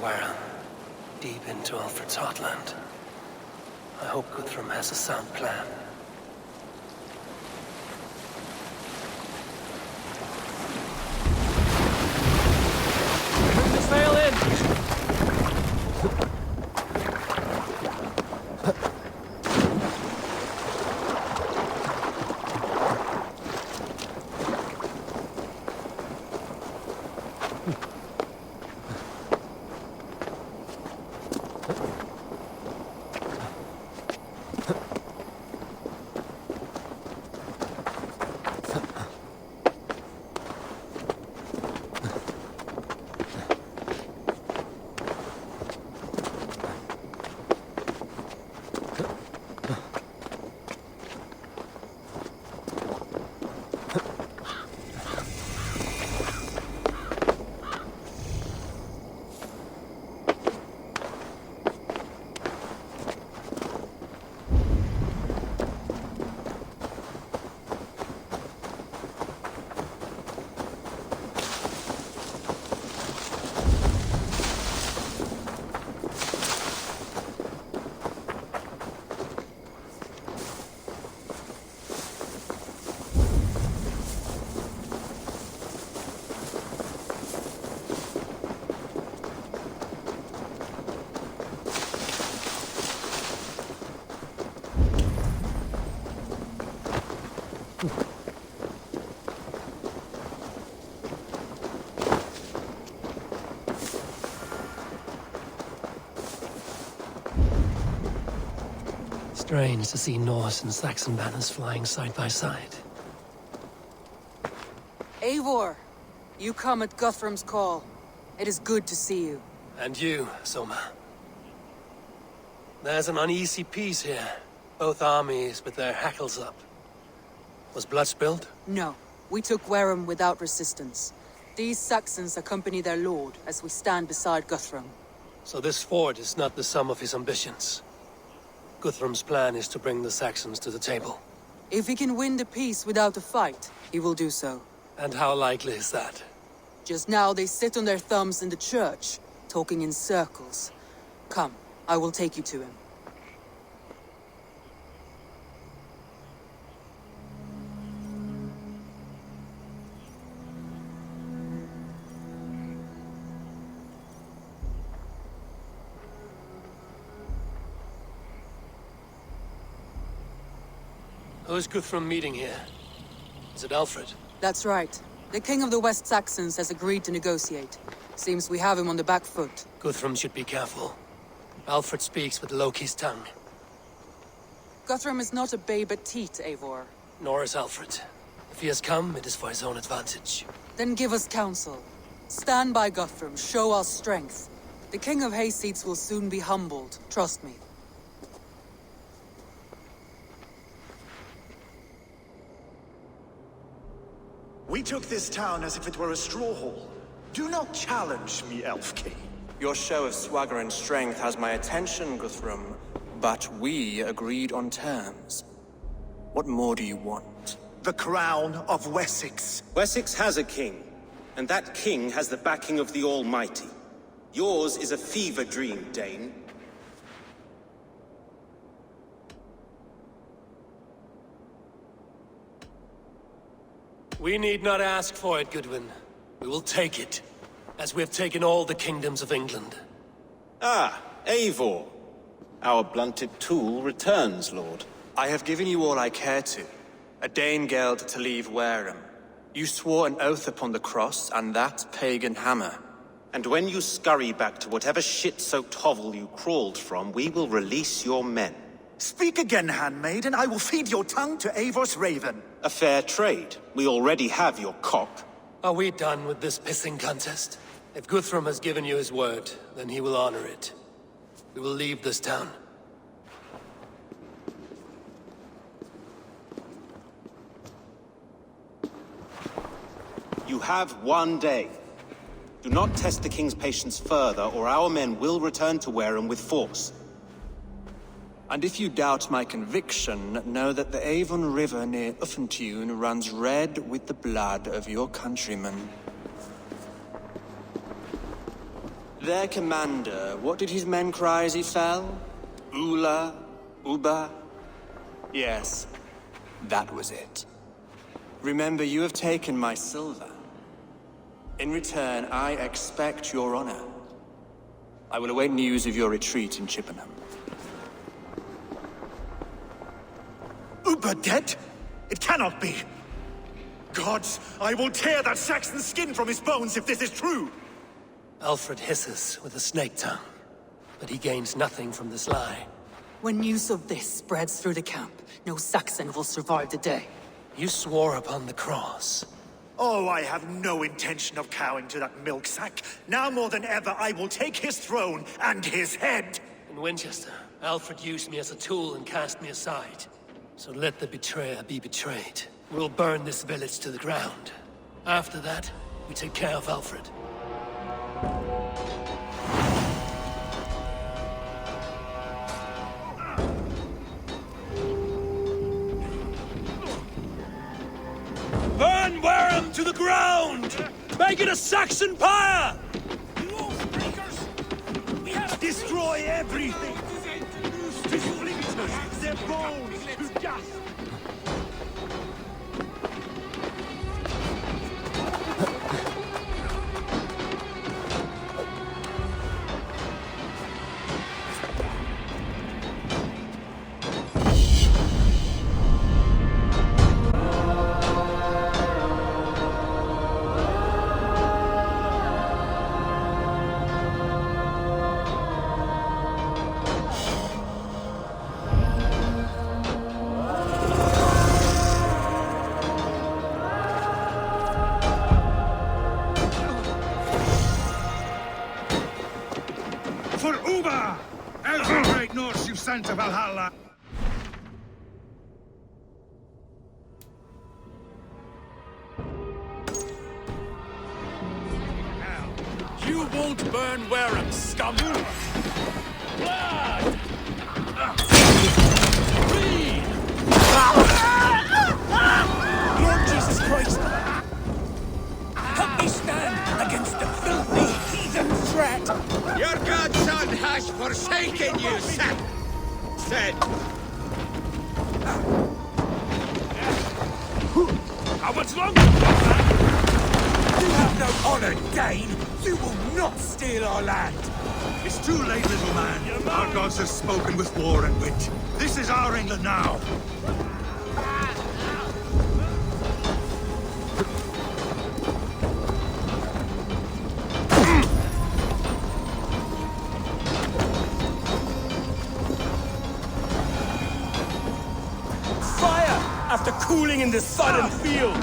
Warren, deep into Alfred's heartland. I hope Guthrum has a sound plan. Bring the sail in! Strange to see Norse and Saxon banners flying side by side. Eivor, you come at Guthrum's call. It is good to see you. And you, Soma. There's an uneasy peace here. Both armies with their hackles up. Was blood spilled? No, we took Wareham without resistance. These Saxons accompany their lord as we stand beside Guthrum. So this fort is not the sum of his ambitions. Guthrum's plan is to bring the Saxons to the table. If he can win the peace without a fight, he will do so. And how likely is that? Just now they sit on their thumbs in the church, talking in circles. Come, I will take you to him. Who is Guthrum meeting here? Is it Alfred? That's right. The King of the West Saxons has agreed to negotiate. Seems we have him on the back foot. Guthrum should be careful. Alfred speaks with Loki's tongue. Guthrum is not a babe at teat, Eivor. Nor is Alfred. If he has come, it is for his own advantage. Then give us counsel. Stand by Guthrum, show our strength. The King of Hayseeds will soon be humbled, trust me. We took this town as if it were a straw hall. Do not challenge me, Elf King. Your show of swagger and strength has my attention, Guthrum, but we agreed on terms. What more do you want? The crown of Wessex. Wessex has a king, and that king has the backing of the Almighty. Yours is a fever dream, Dane. We need not ask for it, Goodwin. We will take it, as we have taken all the kingdoms of England. Ah, Eivor. Our blunted tool returns, Lord. I have given you all I care to. A Danegeld to leave Wareham. You swore an oath upon the cross, and that pagan hammer. And when you scurry back to whatever shit-soaked hovel you crawled from, we will release your men. Speak again, handmaid, and I will feed your tongue to Eivor's raven. A fair trade. We already have your cock. Are we done with this pissing contest? If Guthrum has given you his word, then he will honor it. We will leave this town. You have one day. Do not test the king's patience further, or our men will return to Wareham with force. And if you doubt my conviction, know that the Avon River near Uffentune runs red with the blood of your countrymen. Their commander, what did his men cry as he fell? Ula? Uba? Yes, that was it. Remember, you have taken my silver. In return, I expect your honor. I will await news of your retreat in Chippenham. Uber dead? It cannot be. Gods, I will tear that Saxon skin from his bones if this is true. Alfred hisses with a snake tongue, but he gains nothing from this lie. When news of this spreads through the camp, no Saxon will survive the day. You swore upon the cross. Oh, I have no intention of cowing to that milk sack. Now more than ever, I will take his throne and his head. In Winchester, Alfred used me as a tool and cast me aside. So let the betrayer be betrayed. We'll burn this village to the ground. After that, we take care of Alfred. Burn Wareham to the ground! Make it a Saxon pyre! Destroy everything! To splinters, their bones to dust! return to Valhalla. You won't burn Wareham, scum! Blood! Bleed! Lord Jesus Christ! Help me stand against the filthy heathen threat! Your godson has forsaken you, said. How much longer? You have no honor, Dane! You will not steal our land! It's too late, little man. Our gods have spoken with war and wit. This is our England now. Fire! After cooling in the sun and field!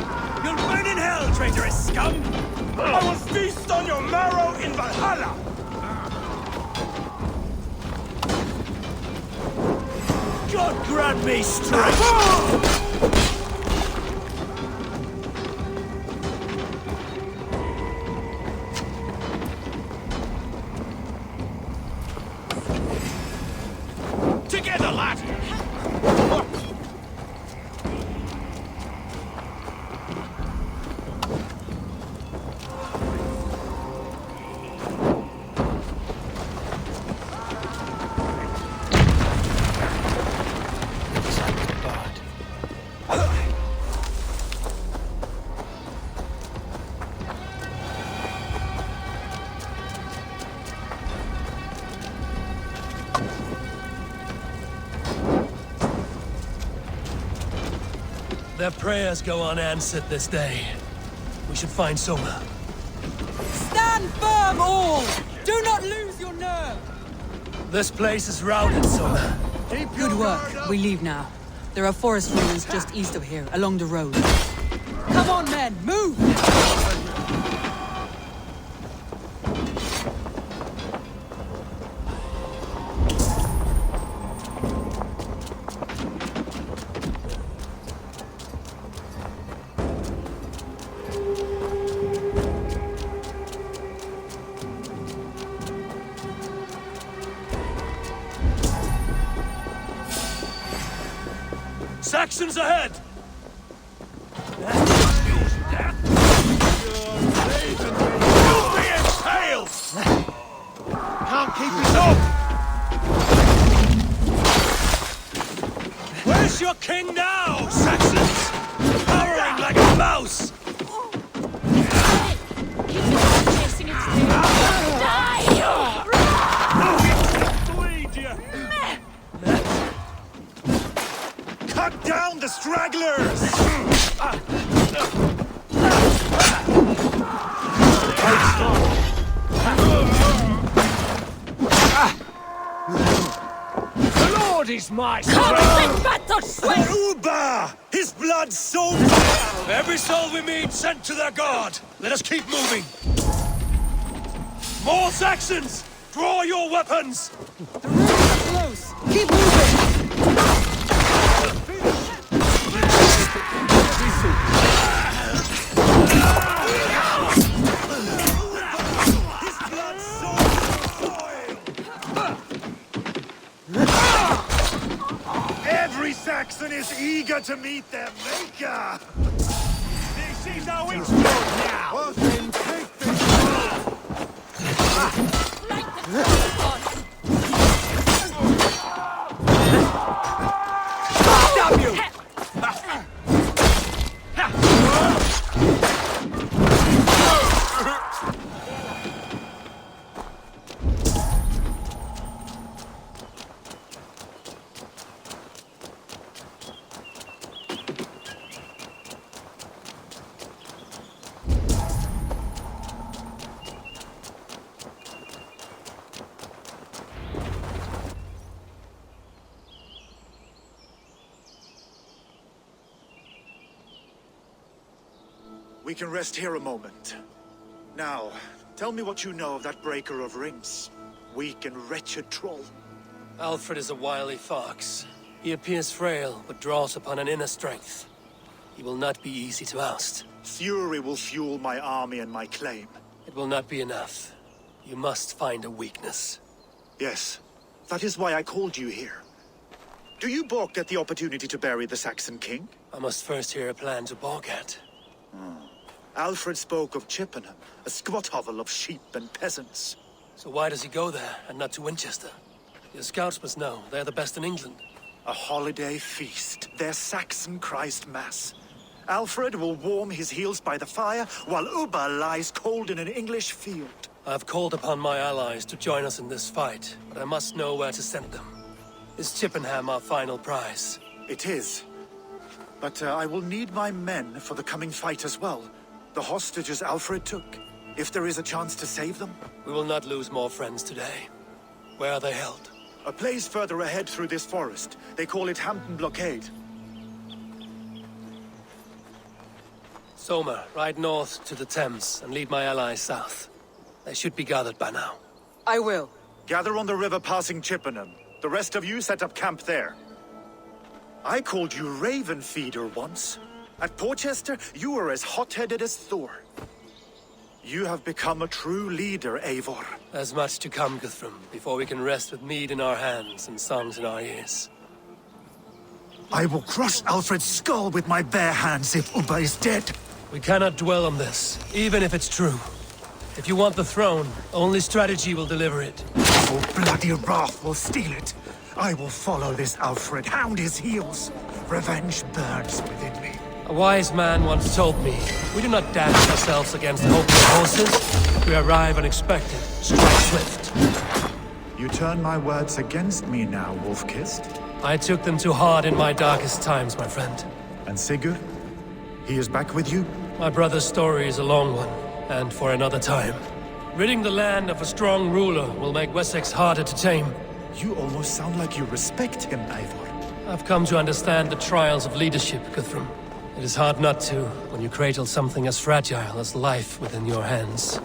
You'll burn in hell, traitorous scum! I will feast on your marrow in Valhalla! God grant me strength! Together, lad! Their prayers go unanswered this day. We should find Soma. Stand firm, all! Do not lose your nerve! This place is routed, Soma. Good work. We leave now. There are forest ruins just east of here, along the road. Come on, men, move! Saxons ahead! Can't keep it up! Where's your king now, Saxons? Cowering like a mouse! Chasing its tail. Die, Cut down the stragglers! The Lord is my Constant battle sweat! Uba! His blood so... Every soul we meet sent to their god! Let us keep moving! More Saxons! Draw your weapons! The ruins are close! Keep moving! Every Saxon is eager to meet their maker! This is how it's done now! Well, then take this Damn you! We can rest here a moment. Now, tell me what you know of that breaker of rings. Weak and wretched troll. Alfred is a wily fox. He appears frail, but draws upon an inner strength. He will not be easy to oust. Fury will fuel my army and my claim. It will not be enough. You must find a weakness. Yes, that is why I called you here. Do you balk at the opportunity to bury the Saxon king? I must first hear a plan to balk at. Alfred spoke of Chippenham, a squat hovel of sheep and peasants. So why does he go there, and not to Winchester? Your scouts must know. They're the best in England. A holiday feast, their Saxon Christ Mass. Alfred will warm his heels by the fire, while Ubba lies cold in an English field. I have called upon my allies to join us in this fight, but I must know where to send them. Is Chippenham our final prize? It is. But I will need my men for the coming fight as well. The hostages Alfred took. If there is a chance to save them. We will not lose more friends today. Where are they held? A place further ahead through this forest. They call it Hampton Blockade. Somer, ride north to the Thames and lead my allies south. They should be gathered by now. I will. Gather on the river passing Chippenham. The rest of you set up camp there. I called you Raven Feeder once. At Porchester, you were as hot-headed as Thor. You have become a true leader, Eivor. There's much to come, Guthrum, before we can rest with mead in our hands and songs in our ears. I will crush Alfred's skull with my bare hands if Ubba is dead. We cannot dwell on this, even if it's true. If you want the throne, only strategy will deliver it. For bloody wrath will steal it. I will follow this Alfred, hound his heels. Revenge burns within me. A wise man once told me, we do not dash ourselves against hopeless horses. We arrive unexpected, strike swift. You turn my words against me now, Wolf-Kissed. I took them too hard in my darkest times, my friend. And Sigurd? He is back with you? My brother's story is a long one, and for another time. Ridding the land of a strong ruler will make Wessex harder to tame. You almost sound like you respect him, Eivor. I've come to understand the trials of leadership, Guthrum. It is hard not to, when you cradle something as fragile as life within your hands.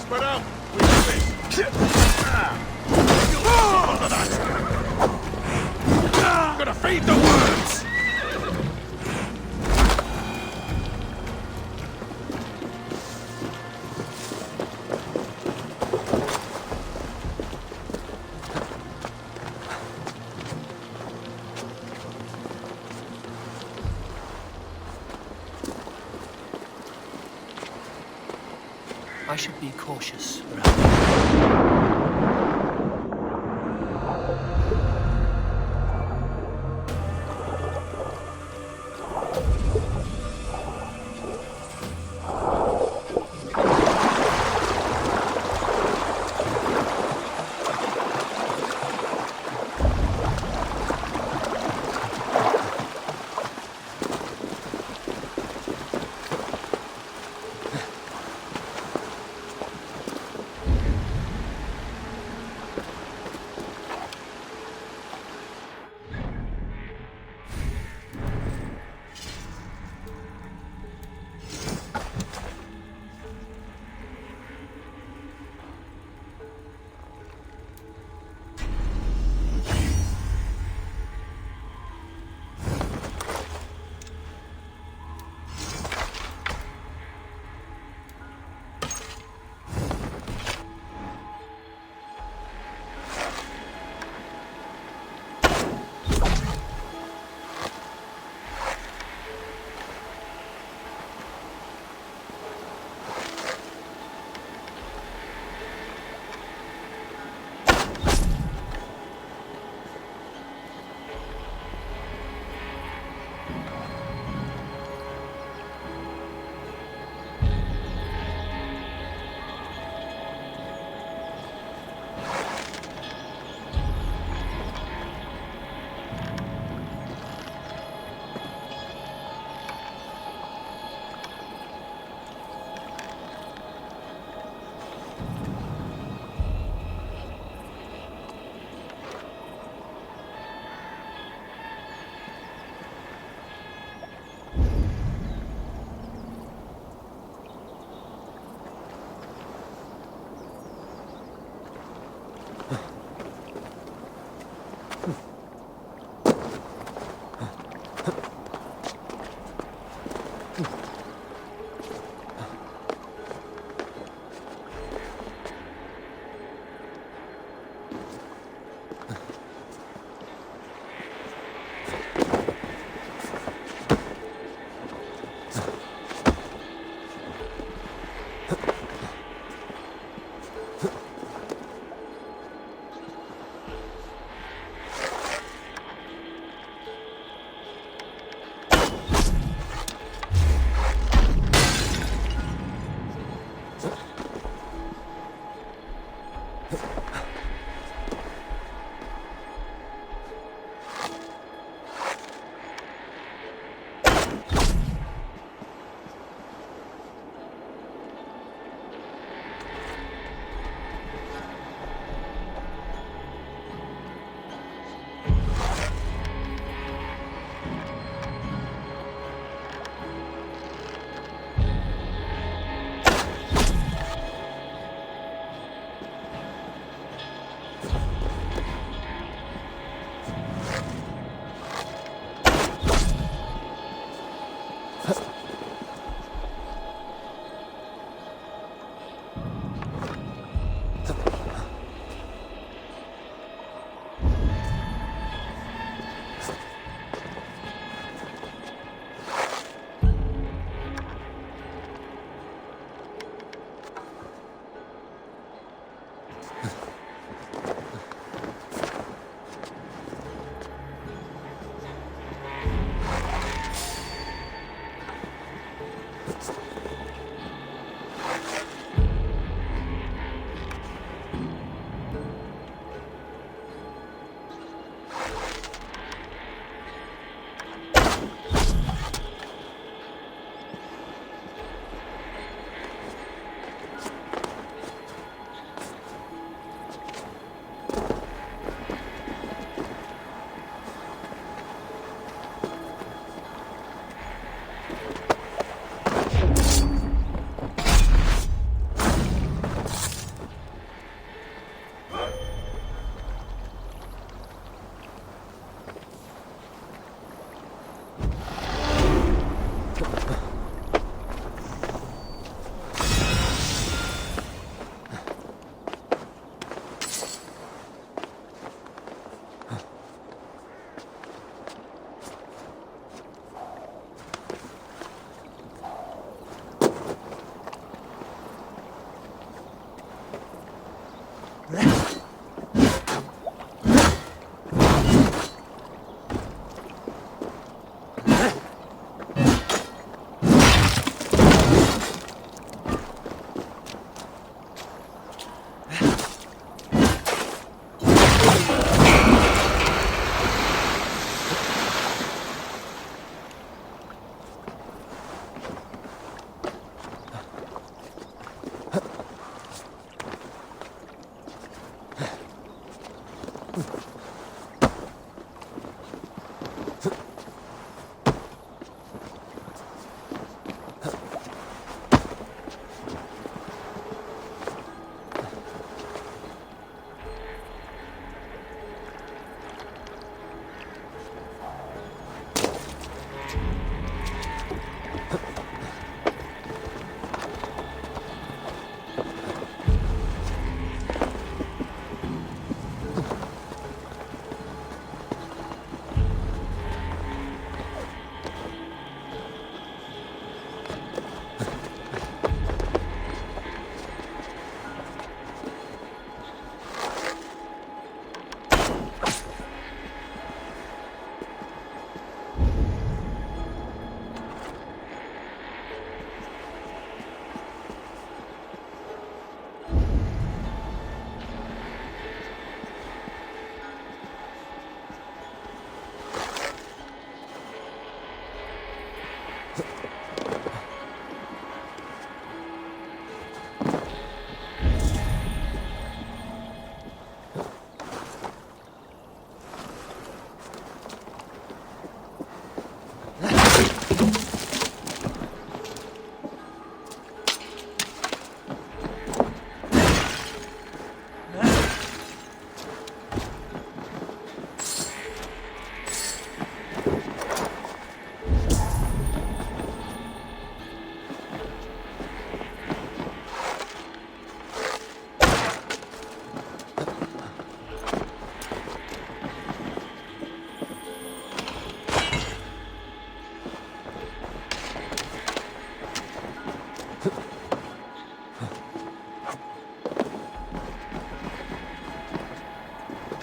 Spread out! We do this! Gonna feed the worms! I should be cautious around.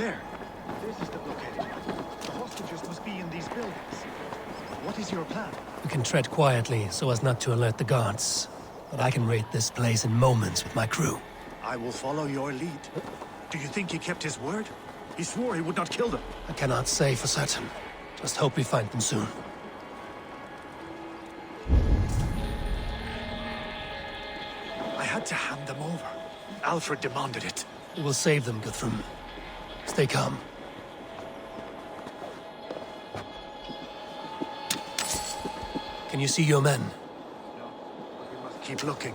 There. This is the blockade. The hostages must be in these buildings. What is your plan? We can tread quietly so as not to alert the guards. But I can raid this place in moments with my crew. I will follow your lead. Do you think he kept his word? He swore he would not kill them. I cannot say for certain. Just hope we find them soon. I had to hand them over. Alfred demanded it. We will save them, Guthrum. Stay calm. Can you see your men? No, but we must keep looking.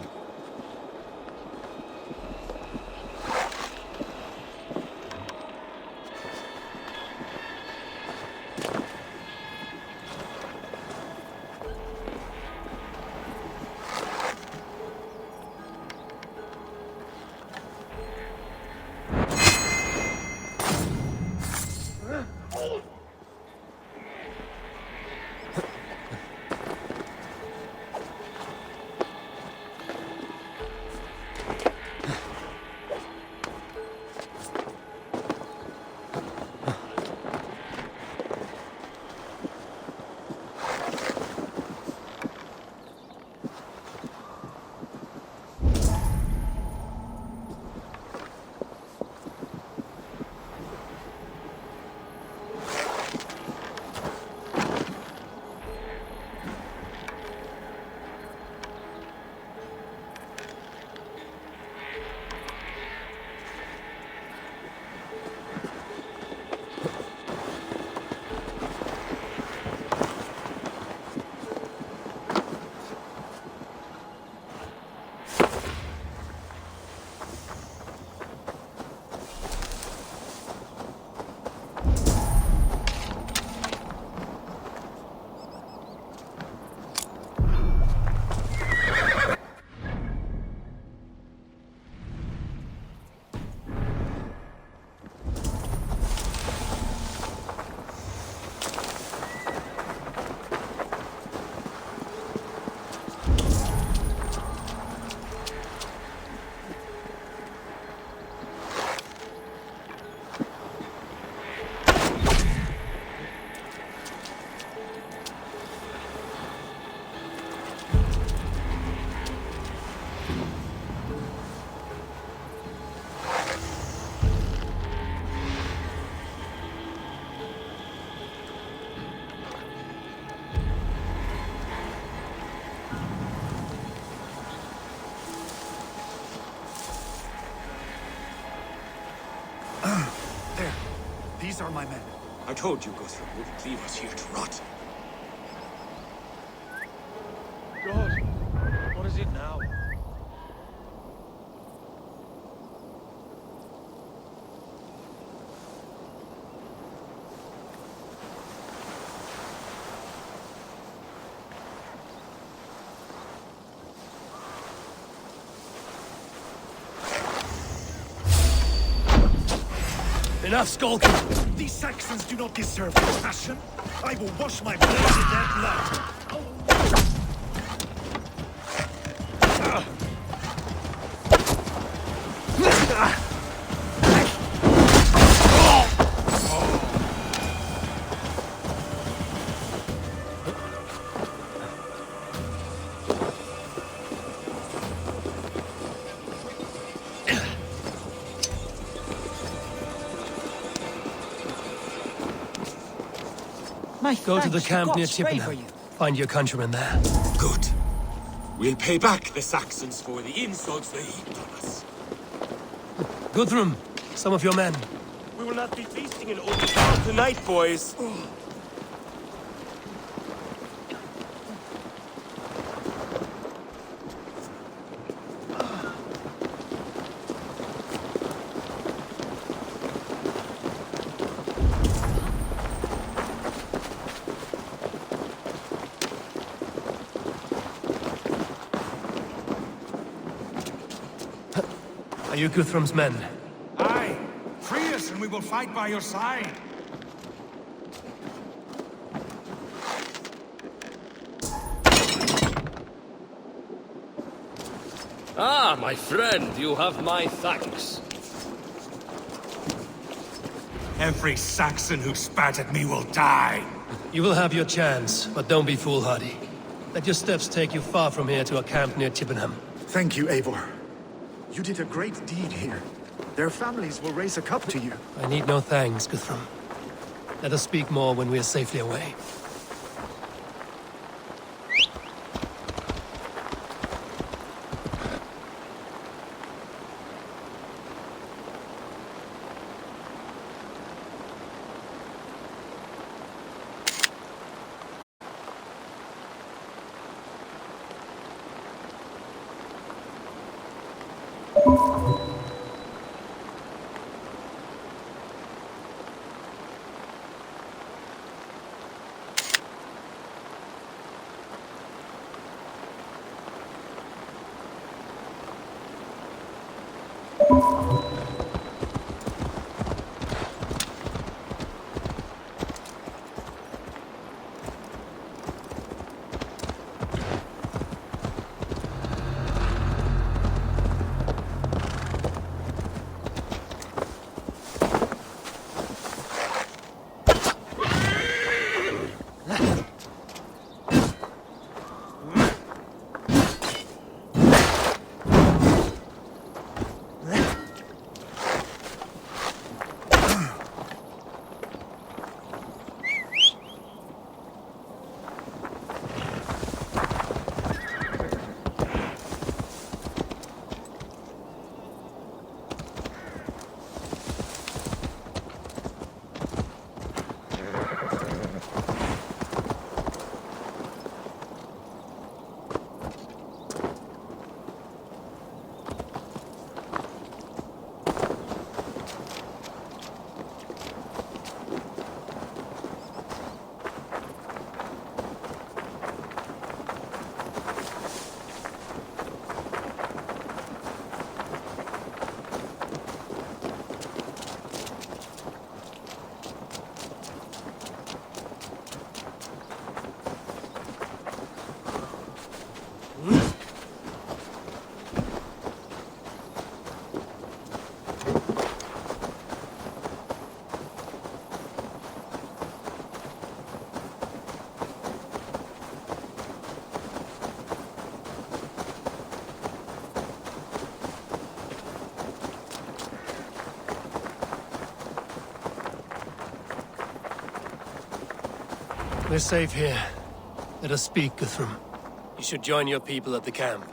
There. These are my men. I told you Guthrum wouldn't leave us here to rot. God, what is it now? Enough skulking! These Saxons do not deserve compassion. I will wash my blade in their blood. Go to the camp near Chippenham. Find your countrymen there. Good. We'll pay back the Saxons for the insults they heaped on us. Guthrum, some of your men. We will not be feasting in open hall tonight, boys. Are you Guthrum's men? Aye. Free us and we will fight by your side. Ah, my friend, you have my thanks. Every Saxon who spat at me will die. You will have your chance, but don't be foolhardy. Let your steps take you far from here to a camp near Chippenham. Thank you, Eivor. You did a great deed here. Their families will raise a cup to you. I need no thanks, Guthrum. Let us speak more when we are safely away. We're safe here. Let us speak, Guthrum. You should join your people at the camp.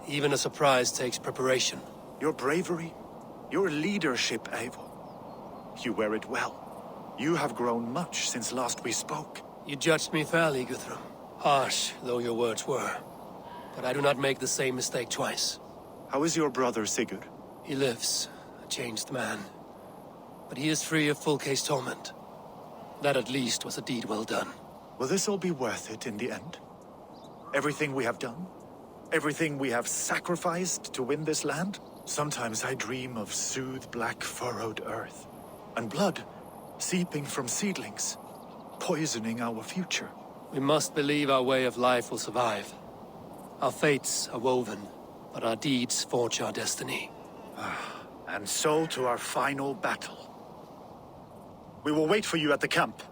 Even a surprise takes preparation. Your bravery, your leadership, Eivor. You wear it well. You have grown much since last we spoke. You judged me fairly, Guthrum. Harsh though your words were. But I do not make the same mistake twice. How is your brother, Sigurd? He lives, a changed man. But he is free of full case torment. That at least was a deed well done. Will this all be worth it in the end? Everything we have done? Everything we have sacrificed to win this land? Sometimes I dream of soothed black furrowed earth, and blood seeping from seedlings, poisoning our future. We must believe our way of life will survive. Our fates are woven, but our deeds forge our destiny. And so to our final battle. We will wait for you at the camp.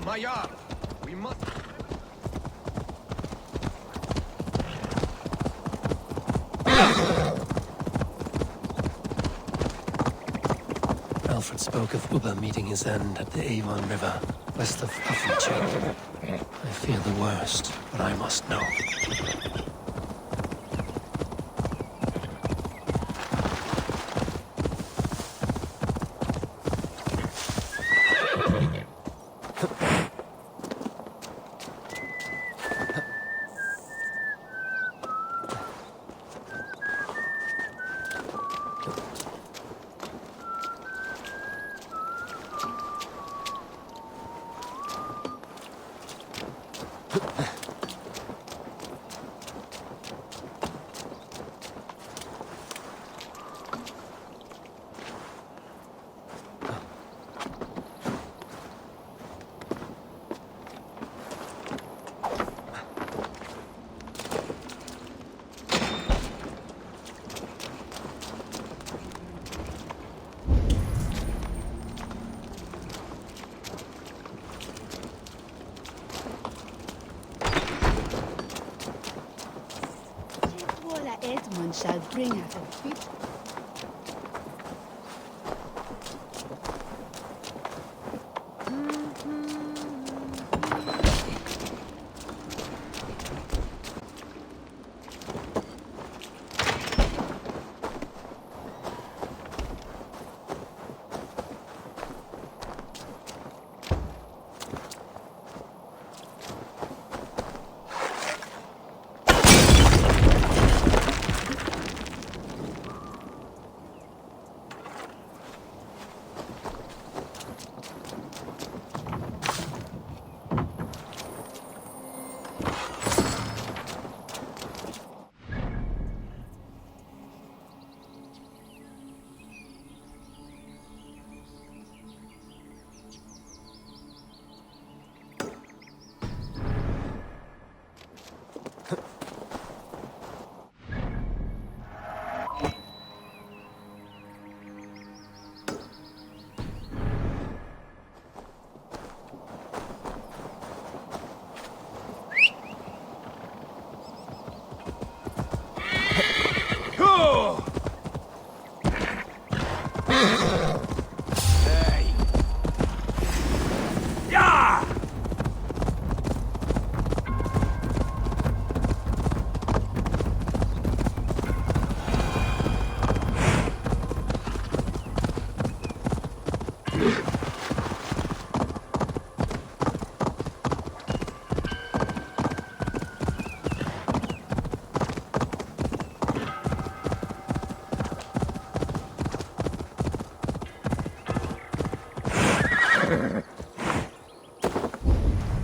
Mayar! We must... Alfred spoke of Ubba meeting his end at the Avon River. west of Hufflecheck. I fear the worst, but I must know. Edmund shall bring us a bit.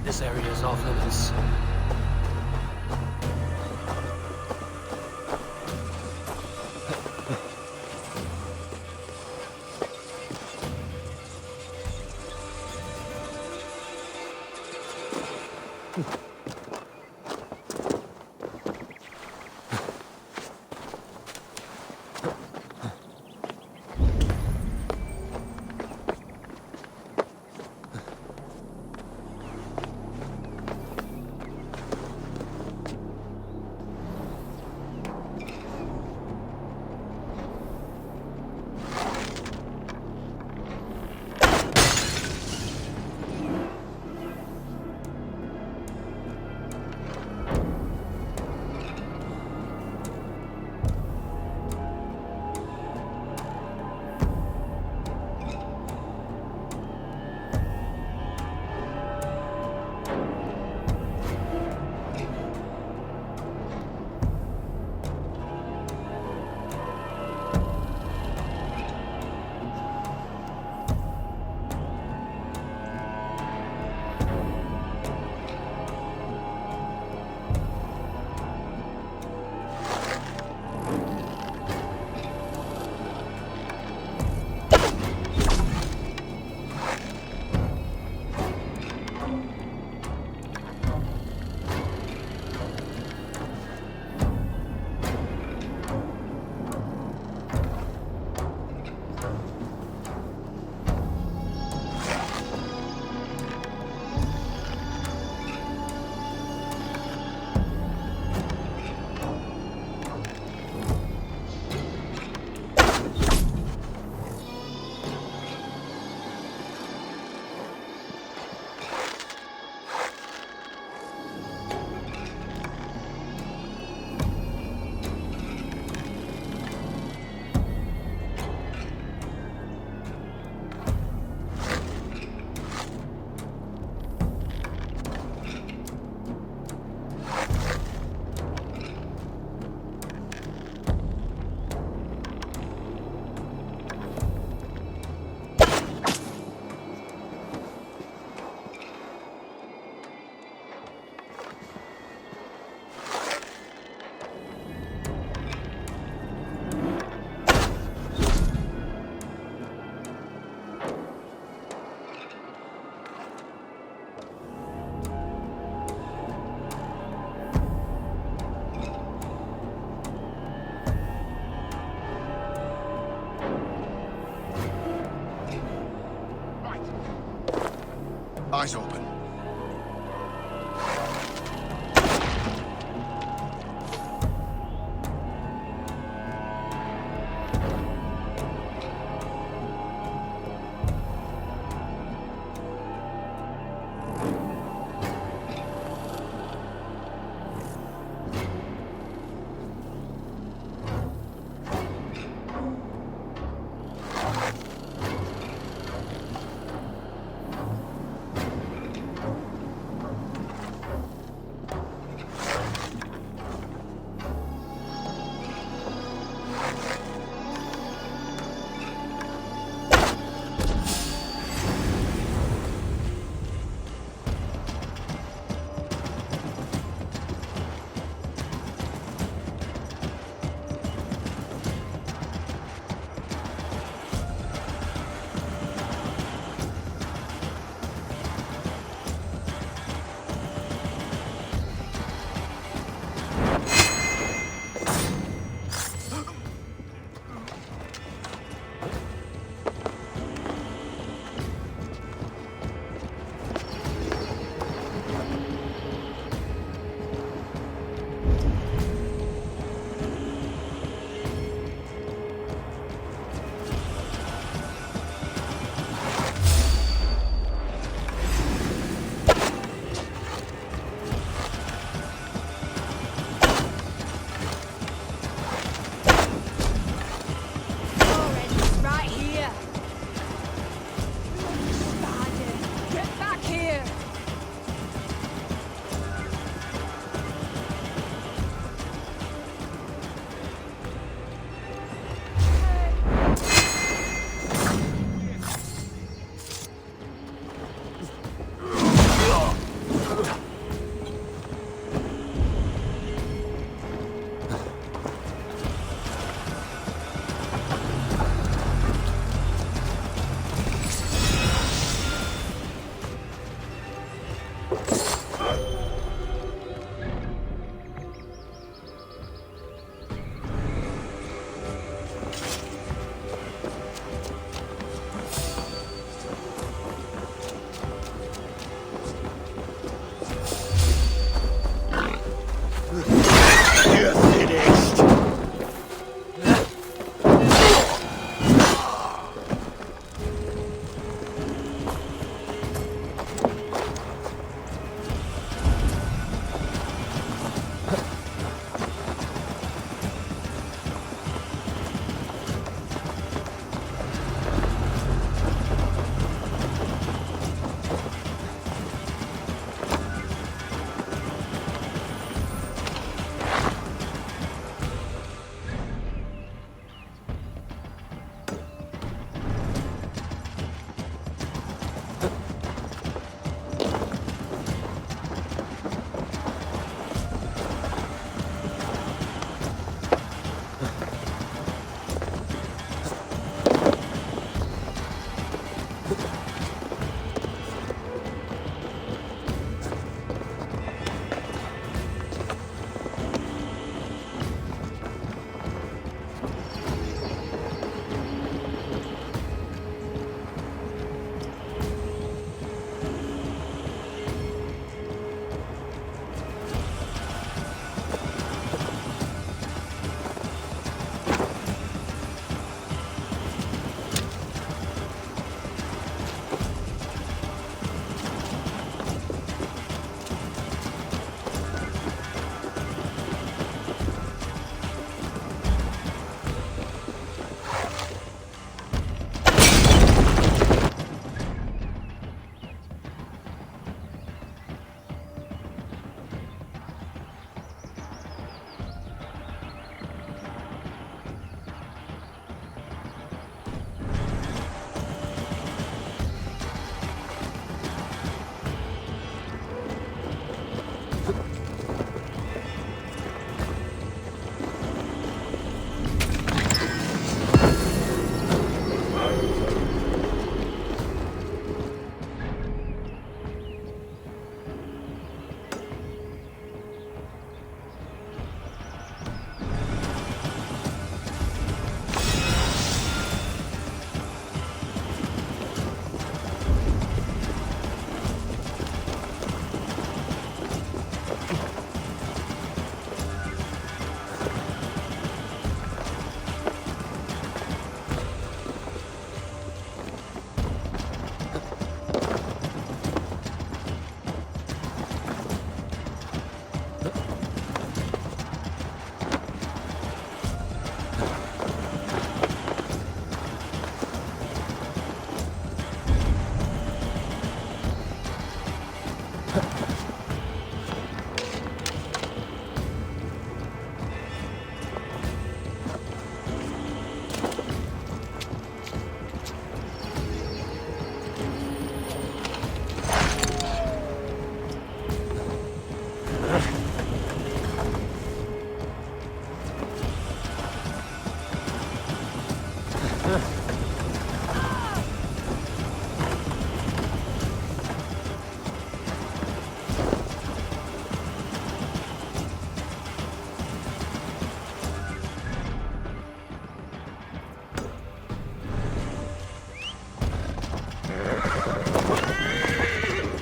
This area is off limits. Eyes open.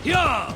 Yeah!